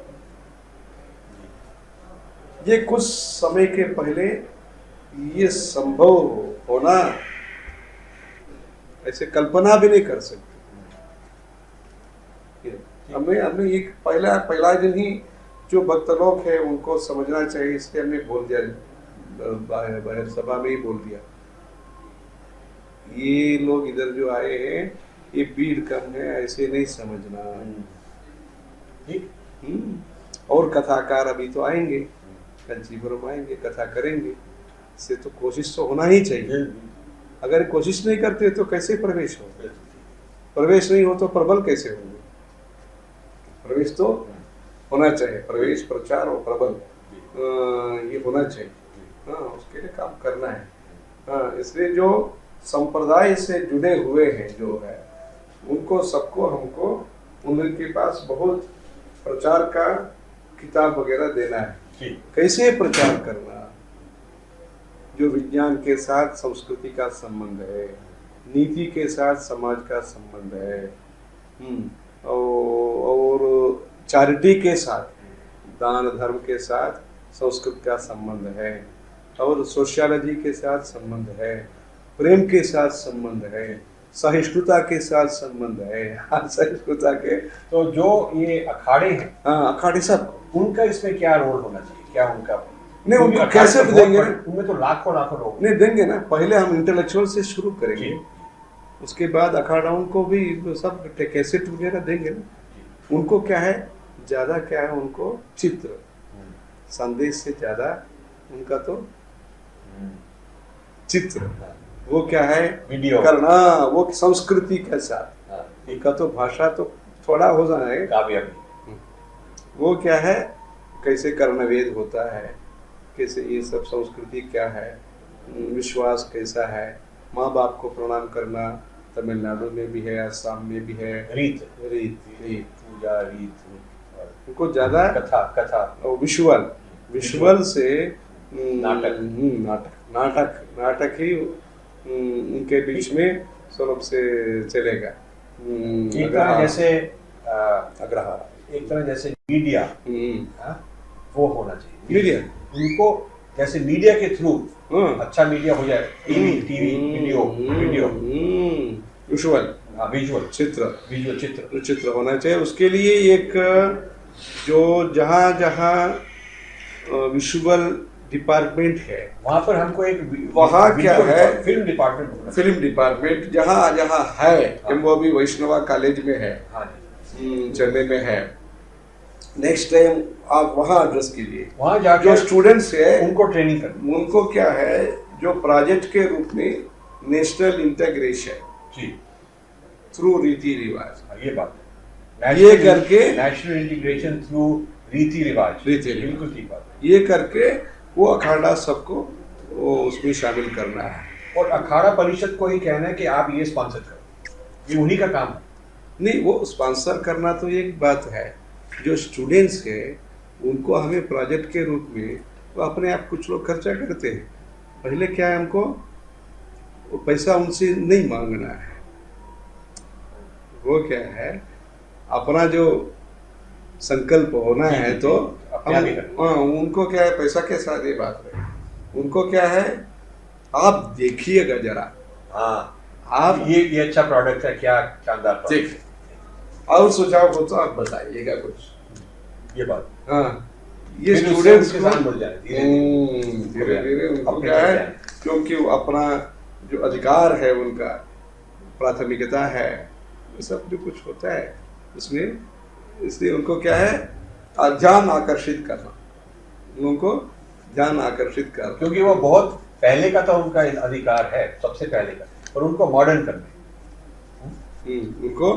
ये कुछ समय के पहले ये संभव होना ऐसे कल्पना भी नहीं कर सकते। हमें एक पहला दिन ही जो भक्त लोग है उनको समझना चाहिए, इसलिए हमने बोल दिया, बाहर सभा में ही बोल दिया। ये लोग इधर जो आए हैं ये भीड़ कम है ऐसे नहीं समझना। और कथाकार अभी तो आएंगे, कंचीपुरम आएंगे, कथा करेंगे, इससे तो कोशिश तो होना ही चाहिए। अगर कोशिश नहीं करते तो कैसे प्रवेश हो? प्रवेश नहीं हो तो प्रबल कैसे होंगे? प्रवेश तो होना चाहिए, प्रवेश प्रचार और प्रबल ये होना चाहिए। हाँ, उसके लिए काम करना है। हाँ, इसलिए जो संप्रदाय से जुड़े हुए हैं जो है उनको सबको हमको उनके पास बहुत प्रचार का किताब वगैरह देना है, कैसे प्रचार करना, जो विज्ञान के साथ संस्कृति का संबंध है, नीति के साथ समाज का संबंध है, और चैरिटी के साथ, दान धर्म के साथ संस्कृत का संबंध है, और सोशियोलॉजी के साथ संबंध है, प्रेम के साथ संबंध है, सहिष्णुता के साथ संबंध है। सहिष्णुता के तो जो ये अखाड़े हैं, हाँ, अखाड़े सब, उनका इसमें क्या रोल होना चाहिए? क्या उनका नहीं, उनको कैसे देंगे? उनमें तो लाखों लोग नहीं देंगे ना। पहले हम इंटेलेक्चुअल से शुरू करेंगे, उसके बाद अखाड़ाओं को भी सब कैसेट वगैरह देंगे ना। उनको क्या है, ज्यादा क्या है, उनको चित्र संदेश से ज्यादा उनका तो चित्र, वो क्या है, वीडियो करना, वो संस्कृति के साथ। इनका तो भाषा तो थोड़ा हो जाए, वो क्या है, कैसे कर्णवेद होता है, कैसे ये सब संस्कृति क्या है, विश्वास कैसा है, माँ बाप को प्रणाम करना तमिलनाडु में भी है, असम में भी है, रीत पूजा रीत, उनको ज्यादा कथा और विजुअल से नाटक नाटक ही उनके बीच में स्वरूप से चलेगा। एक तरह जैसे अग्रहार, एक तरह जैसे मीडिया, वो होना चाहिए। मीडिया उनको जैसे मीडिया के थ्रू अच्छा मीडिया हो जाए, टीवी वीडियो विजुअल चित्र होना चाहिए। उसके लिए एक जो जहाँ विजुअल डिपार्टमेंट है वहाँ पर हमको एक वहाँ क्या है, फिल्म डिपार्टमेंट जहाँ है, वो भी वैष्णवा कॉलेज में है, चेन्नई में है। नेक्स्ट टाइम आप वहाँ एड्रेस कीजिए, वहाँ जाके जो स्टूडेंट्स है उनको ट्रेनिंग करनी, उनको क्या है, जो प्रोजेक्ट के रूप में नेशनल इंटीग्रेशन थ्रू रीति रिवाज, ये बात ये करके नेशनल इंटीग्रेशन थ्रू रीति रिवाज, बिल्कुल ठीक बात, ये करके वो अखाड़ा सबको वो उसमें शामिल करना है। और अखाड़ा परिषद को ही कहना है कि आप ये स्पॉन्सर करो, ये उन्हीं का काम है। नहीं, वो स्पॉन्सर करना तो एक बात है, जो स्टूडेंट्स है उनको हमें प्रोजेक्ट के रूप में वो अपने आप कुछ लोग खर्चा करते हैं। पहले क्या है, हमको वो पैसा उनसे नहीं मांगना है, वो क्या है, अपना जो संकल्प होना है तो उनको क्या है, पैसा के साथ ये बात है, उनको क्या है, आप देखिएगा जरा, आप ये अच्छा प्रोडक्ट है, क्या शानदार देखिए, और सुझाव हो तो आप बताइएगा कुछ, ये बात। हाँ, ये स्टूडेंट्स के साथ मिल जाए धीरे धीरे उनको क्या है, क्योंकि वो अपना जो अधिकार है, उनका प्राथमिकता है, सब जो कुछ होता है उसमें, इसलिए उनको क्या है, ध्यान आकर्षित करना, उनको ध्यान आकर्षित करना, क्योंकि वो बहुत पहले का तो उनका अधिकार है, सबसे पहले का, और उनको मॉडर्न करना, उनको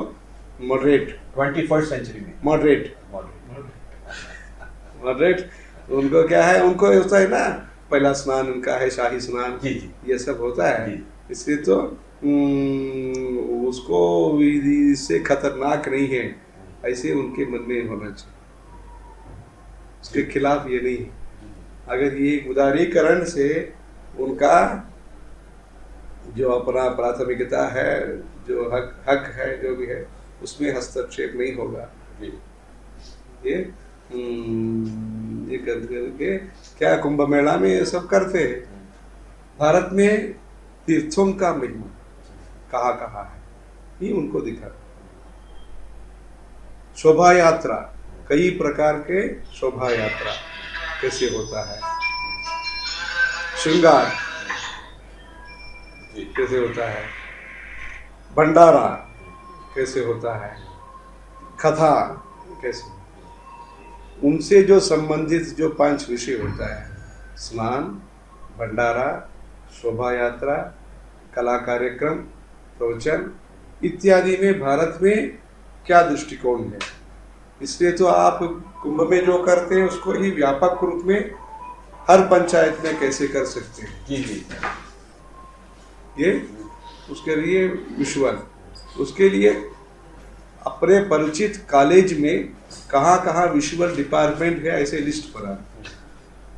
मॉडरेट, 21st सेंचुरी में मॉडरेट उनको क्या है, उनको होता है ना, पहला स्नान उनका है शाही स्नान, ये सब होता है, इसलिए तो उसको इससे खतरनाक नहीं है ऐसे उनके मन में होना चाहिए, उसके खिलाफ ये नहीं। अगर ये उदारीकरण से उनका जो अपना प्राथमिकता है, जो हक है, जो भी है, उसमें हस्तक्षेप नहीं होगा, ये ये कर करके क्या कुंभ मेला में ये सब करते हैं। भारत में तीर्थों का महिमा कहाँ कहाँ है ये उनको दिखा। शोभा यात्रा, कई प्रकार के शोभा यात्रा कैसे होता है, श्रृंगार कैसे होता है, भंडारा कैसे होता है, कथा कैसे, उनसे जो संबंधित जो 5 विषय होता है, स्नान, भंडारा, शोभा यात्रा, कला कार्यक्रम, प्रवचन इत्यादि में भारत में क्या दृष्टिकोण है। इसलिए तो आप कुंभ में जो करते हैं उसको ही व्यापक रूप में हर पंचायत में कैसे कर सकते हैं। जी जी, ये उसके लिए विजुअल, उसके लिए अपने परिचित कॉलेज में कहाँ कहाँ विजुअल डिपार्टमेंट है ऐसे लिस्ट बना,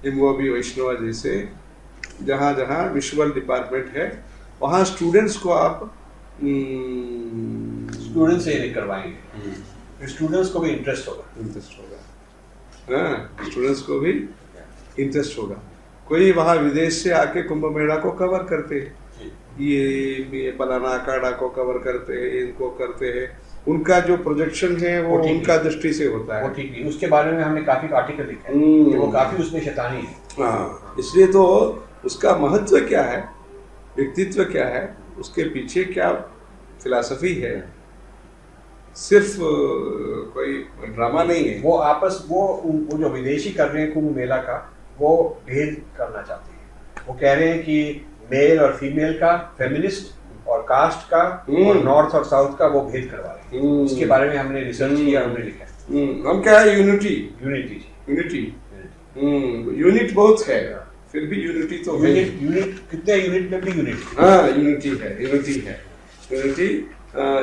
एमओबी वैष्णवा जैसे जहाँ जहाँ विजुअल डिपार्टमेंट है वहाँ स्टूडेंट्स को आप स्टूडेंट्स से नहीं करवाएंगे, स्टूडेंट्स को भी इंटरेस्ट होगा। हाँ, स्टूडेंट्स को भी इंटरेस्ट होगा। कोई वहाँ विदेश से आके कुंभ मेला को कवर करते हैं, ये फलाना अखाड़ा को कवर करते हैं, इनको करते हैं, उनका जो प्रोजेक्शन है वो उनका दृष्टि से होता है। वो ठीक नहीं, उसके बारे में हमने काफी आर्टिकल लिखे हैं कि वो काफी उसमें शैतानी है। हाँ, इसलिए तो उसका महत्व क्या है, व्यक्तित्व क्या है, उसके पीछे क्या फिलॉसफी है, सिर्फ कोई ड्रामा नहीं है। वो आपस वो जो विदेशी कर रहे हैं कुंभ मेला का, वो भेद करना चाहते हैं। वो कह रहे हैं कि मेल और फीमेल का, फेमिनिस्ट और कास्ट का और नॉर्थ और साउथ का वो भेद करवा रहे हैं। उसके बारे में हमने रिसर्च किया, हमने लिखा। हम क्या है, यूनिटी यूनिटी यूनिट बहुत है, फिर भी यूनिटी तो है। यूनिट कितने यूनिट में भी यूनिटी। हाँ, यूनिटी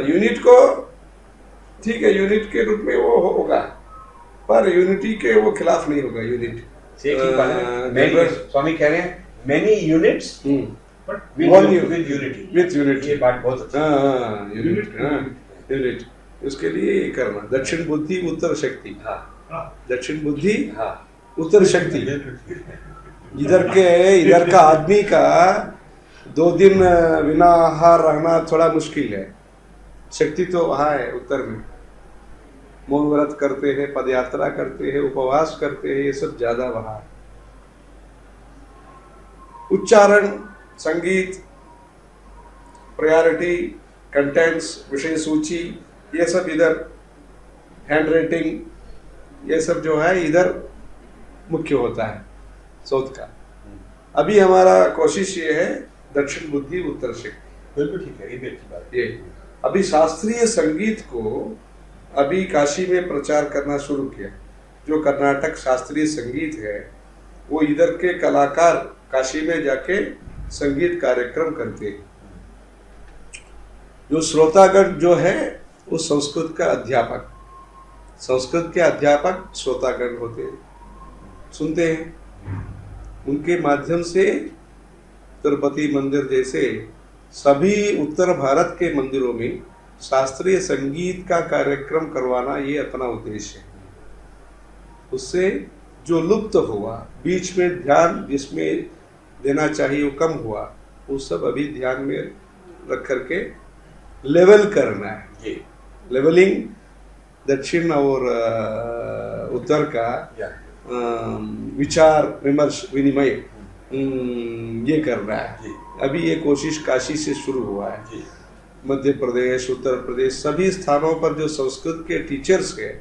यूनिट को ठीक है, यूनिट के रूप में वो होगा, पर यूनिटी के वो खिलाफ नहीं होगा। यूनिट स्वामी कह रहे हैं many units but with unity. ये बात बहुत अच्छी है। यूनिट उसके लिए ये करना, दक्षिण बुद्धि उत्तर शक्ति। दक्षिण बुद्धि उत्तर शक्ति। इधर का आदमी का 2 दिन बिना आहार रहना थोड़ा मुश्किल है। शक्ति तो वहाँ है उत्तर में, मौन व्रत करते हैं, पदयात्रा करते हैं, उपवास करते हैं, ये सब ज्यादा वहाँ है। उच्चारण, संगीत, प्रायोरिटी, कंटेंट्स, विषय सूची, ये सब इधर, हैंड राइटिंग, ये सब जो है इधर मुख्य होता है साउथ का। अभी हमारा कोशिश ये है दक्षिण बुद्धि उत्तर शक्ति। बिल्कुल ठीक है, ये भी अच्छी बात है। ये अभी शास्त्रीय संगीत को अभी काशी में प्रचार करना शुरू किया। जो कर्नाटक शास्त्रीय संगीत है वो इधर के कलाकार काशी में जाके संगीत कार्यक्रम करते हैं। जो श्रोतागण जो है वो संस्कृत का अध्यापक, संस्कृत के अध्यापक श्रोतागण होते हैं, सुनते हैं। उनके माध्यम से तिरुपति मंदिर जैसे सभी उत्तर भारत के मंदिरों में शास्त्रीय संगीत का कार्यक्रम करवाना ये अपना उद्देश्य है। उससे जो लुप्त हुआ, बीच में ध्यान जिसमें देना चाहिए वो कम हुआ, वो सब अभी ध्यान में रख करके लेवल करना है। लेवलिंग दक्षिण और उत्तर का विचार विमर्श विनिमय ये करना है। अभी ये कोशिश काशी से शुरू हुआ है। मध्य प्रदेश, उत्तर प्रदेश, सभी स्थानों पर जो संस्कृत के टीचर्स हैं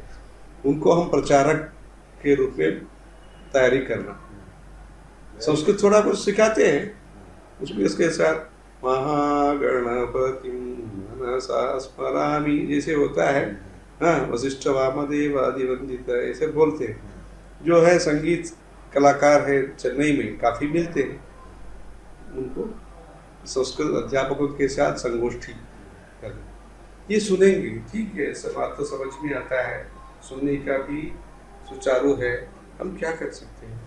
उनको हम प्रचारक के रूप में तैयारी करना। संस्कृत थोड़ा कुछ सिखाते हैं, उसमें इसके साथ महागणपति मनसा स्मरामि जैसे होता है, हाँ, वशिष्ठ वामदेव आदि वंदित ऐसे बोलते हैं। जो है संगीत कलाकार है चेन्नई में काफ़ी मिलते हैं, उनको संस्कृत अध्यापकों के साथ संगोष्ठी करें। ये सुनेंगे, ठीक है, सब बात तो समझ में आता है, सुनने का भी सुचारू है, हम क्या कर सकते हैं।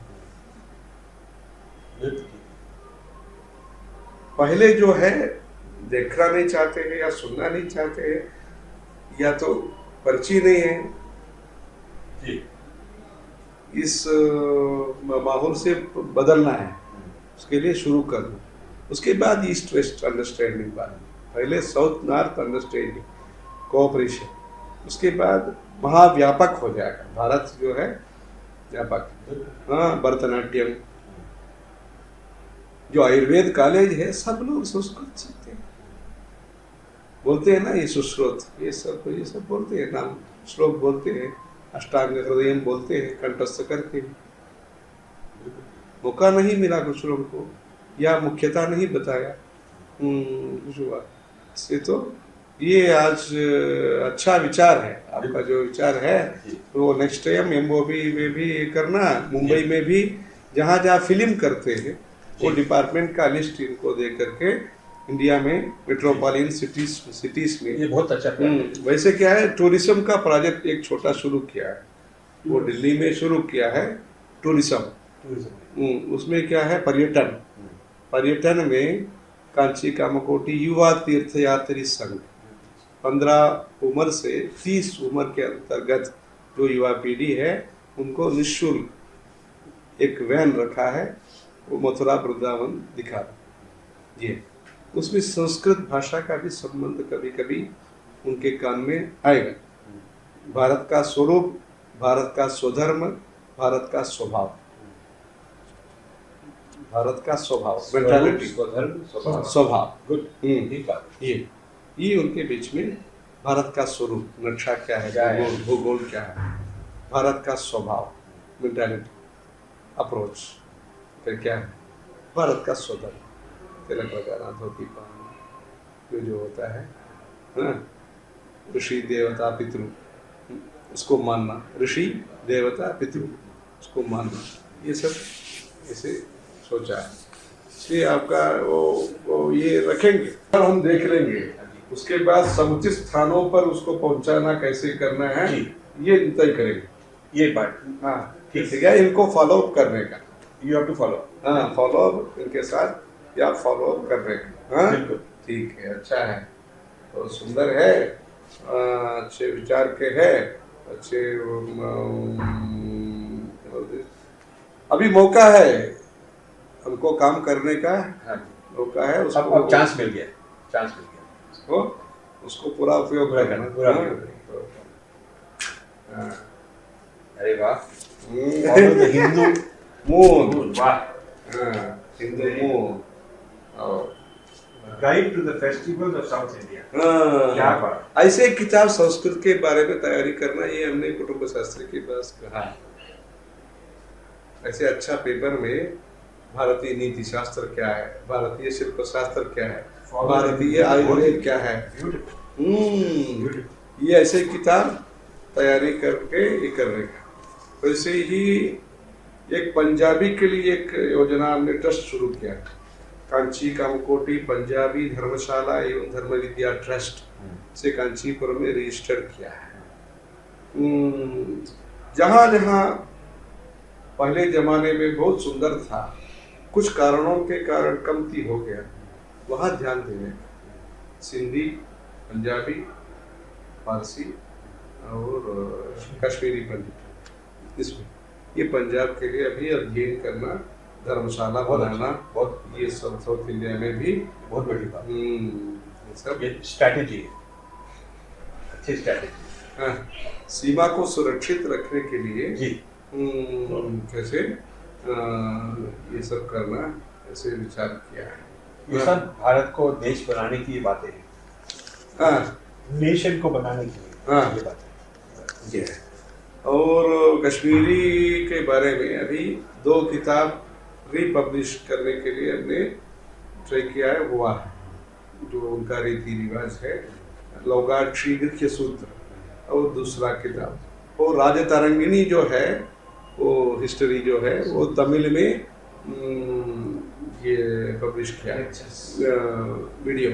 पहले जो है देखना नहीं चाहते हैं या सुनना नहीं चाहते हैं, या तो पर्ची नहीं है, इस माहौल से बदलना है, उसके लिए शुरू कर दो। उसके बाद ईस्ट वेस्ट अंडरस्टैंडिंग बात, पहले साउथ नॉर्थ अंडरस्टैंडिंग कोऑपरेशन, उसके बाद महाव्यापक हो जाएगा भारत जो है, व्यापक। हाँ, भरतनाट्यम, जो आयुर्वेद कॉलेज है सब लोग संस्कृत सीखते हैं, बोलते हैं ना, ये सुश्रुत, ये सब बोलते हैं, नाम श्लोक बोलते हैं, अष्टांग हृदय बोलते हैं, कंठस्थ करते हैं। मौका नहीं मिला कुछ लोगों को, या मुख्यता नहीं बताया, कुछ हुआ इससे। तो ये आज अच्छा विचार है आपका, जो विचार है वो नेक्स्ट टाइम MOB में भी करना, मुंबई में भी जहाँ जहाँ फिल्म करते हैं वो डिपार्टमेंट का लिस्ट इनको दे करके इंडिया में मेट्रोपॉलिटन सिटीज में। ये बहुत अच्छा वैसे क्या है, टूरिज्म का प्रोजेक्ट एक छोटा शुरू किया है, वो दिल्ली में शुरू किया है टूरिज्म। उसमें क्या है, पर्यटन में कांची कामकोटी युवा तीर्थयात्री संघ 15 उम्र से 30 उम्र के अंतर्गत जो युवा पीढ़ी है उनको निःशुल्क एक वैन रखा है, वो मथुरा वृंदावन दिखा ये। उसमें संस्कृत भाषा का भी संबंध कभी कभी उनके कान में आएगा। भारत का स्वरूप, भारत का स्वधर्म, भारत का स्वभाव, भारत का स्वभाव, मेंटालिटी, स्वभाव, गुड, ये उनके बीच में भारत का स्वरूप, नक्शा क्या है, भूगोल क्या है, भारत का स्वभाव, मेंटालिटी, अप्रोच, फिर क्या है भारत का स्वधर्म, तिलक लगाना, धोती पहनना, जो होता है ना, ऋषि देवता पितृ उसको मानना, ऋषि देवता पितृ उसको मानना, ये सब ऐसे सोचा है। इसलिए आपका वो ये रखेंगे और हम देख लेंगे, उसके बाद समुचित स्थानों पर उसको पहुंचाना कैसे करना है ये तय करेंगे। ये बात, हाँ ठीक है, इनको फॉलो अप करने का, यू हैव टू फॉलो, हाँ फॉलो अप इनके साथ या फॉलो अप करने का। हाँ ठीक है, अच्छा है, तो सुंदर है, अच्छे विचार के है, अच्छे अभी मौका है हमको काम करने का, मौका है, उसको चांस मिल गया, उसको पूरा उपयोग करना, पूरा अरे वाह, Hindu moon, Hindu moon, guide to the festivals of south India. क्या बात, ऐसे किताब संस्कृत के बारे में तैयारी करना, ये हमने कुटुंब शास्त्री के पास कहा। ऐसे अच्छा पेपर में भारतीय नीति शास्त्र क्या है, भारतीय शिल्प शास्त्र क्या है, भारतीय आयुर्वेद क्या है, ये ऐसे किताब तैयारी करके ये करने का। वैसे ही एक पंजाबी के लिए एक योजना हमने ट्रस्ट शुरू किया, कांची कामकोटी पंजाबी धर्मशाला एवं धर्म विद्या ट्रस्ट से कांचीपुरम में रजिस्टर किया है। जहाँ जहाँ पहले जमाने में बहुत सुंदर था, कुछ कारणों के कारण कमती हो गया, वहाँ ध्यान देने का। सिंधी, पंजाबी, फारसी और कश्मीरी पंडित, इसमें ये पंजाब के लिए अभी अध्ययन करना, धर्मशाला बनाना, बहुत ये सब साउथ इंडिया में भी बहुत बड़ी बात, ये सब ये स्ट्रैटेजी है, अच्छी स्ट्रैटेजी। हाँ, सीमा को सुरक्षित रखने के लिए जी कैसे ये सब करना, ऐसे विचार किया है। ये सब भारत को देश बनाने की बातें हैं, हाँ, नेशन को बनाने के लिए हाँ, ये बात ये है। और कश्मीरी के बारे में अभी 2 किताब रीपब्लिश करने के लिए हमने ट्राई किया है, हुआ है, जो उनका रीति रिवाज है, लौगाट्री गृह्य सूत्र और दूसरा किताब। और राजतरंगिणी जो है वो हिस्ट्री जो है वो तमिल में ये पब्लिश किया है, वीडियो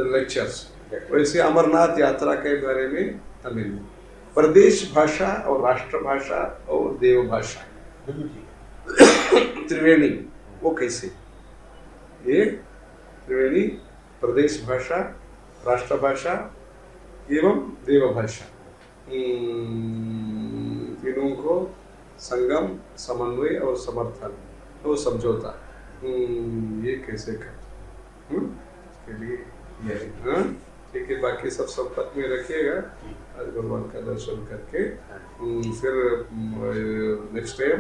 लेक्चर्स। वैसे अमरनाथ यात्रा के बारे में तमिल में, प्रदेश भाषा और राष्ट्रभाषा और देव भाषा, त्रिवेणी, वो कैसे, ये त्रिवेणी प्रदेश भाषा, राष्ट्रभाषा एवं देव भाषा, तीनों को संगम, समन्वय और समर्थन, तो समझौता। ये कैसे कर इसके लिए ये हाँ ठीक है। बाकी सब संपत में रखिएगा, आज भगवान का दर्शन करके फिर नेक्स्ट टाइम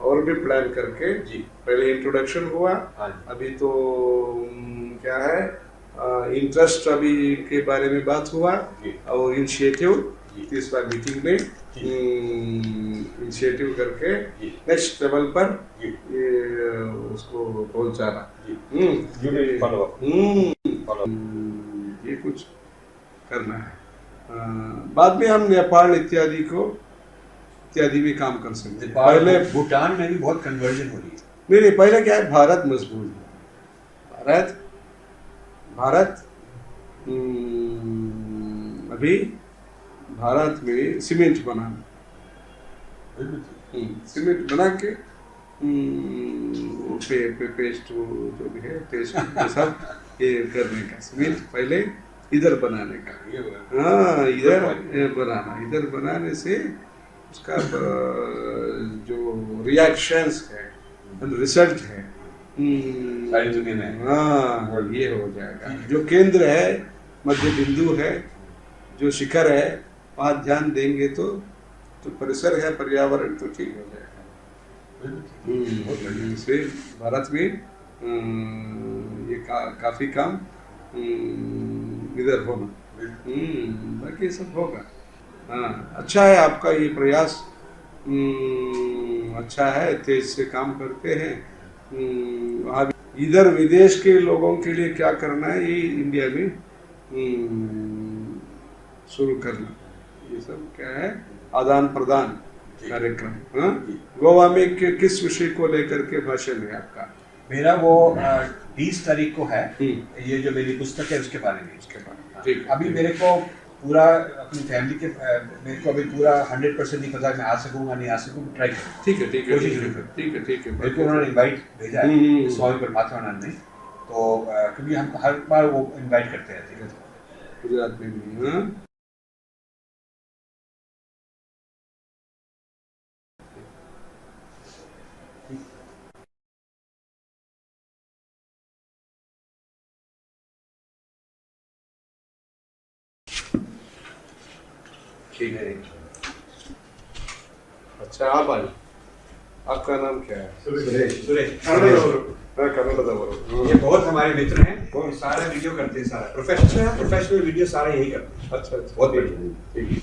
और भी प्लान करके। जी। पहले इंट्रोडक्शन हुआ, अभी तो क्या है इंटरेस्ट अभी के बारे में बात हुआ और इनिशिएटिव इस बार मीटिंग में इनिशिएटिव करके नेक्स्ट लेवल पर ये उसको पहुंचाना। ये कुछ करना है। बाद में हम नेपाल इत्यादि भी काम कर सकते हैं। पहले भूटान में भी बहुत कन्वर्जन हो रही है। नहीं पहले क्या है, भारत मजबूत है। भारत अभी भारत में सीमेंट बनाना, सीमेंट बना के पेस्ट जो भी है पेस्ट सब ये करने का, सीमेंट पहले इधर बनाने का। हाँ इधर बनाने से उसका जो रिएक्शंस है, रिजल्ट है सारी दुनिया में हाँ ये हो जाएगा। जो केंद्र है, मध्य बिंदु है, जो शिखर है, वहाँ ध्यान देंगे तो परिसर है, पर्यावरण तो ठीक हो जाएगा। इससे भारत में ये काफी काम इधर होना, बाकी सब होगा। हाँ अच्छा है आपका ये प्रयास, अच्छा है, तेज से काम करते हैं। वहाँ इधर विदेश के लोगों के लिए क्या करना है, ये इंडिया में शुरू करना। ये सब क्या है, आदान प्रदान कार्यक्रम। हाँ गोवा में किस विषय को लेकर के भाषण है आपका? मेरा वो 20 तारीख को है, ये जो मेरी पुस्तक है उसके बारे में। ठीक। अभी मेरे को पूरा अपनी फैमिली के मेरे को अभी पूरा 100% नहीं पता मैं आ सकूंगा नहीं आ सकूंगा, ट्राई करूँ। ठीक है कोशिश जरूर करूँ। ठीक है। मेरे को उन्होंने इनवाइट भेजा है स्वामी परमात्मानंद ने, तो क्योंकि हम हर बार वो इनवाइट करते रहते हैं गुजरात में भी। हाँ ठीक है। अच्छा आप आइए, आपका नाम क्या है? सुरेश। कन्नड़ ये बहुत हमारे मित्र हैं, वो सारा वीडियो करते हैं, सारा प्रोफेशनल वीडियो सारा यही करते हैं। अच्छा बहुत बढ़िया। ठीक है।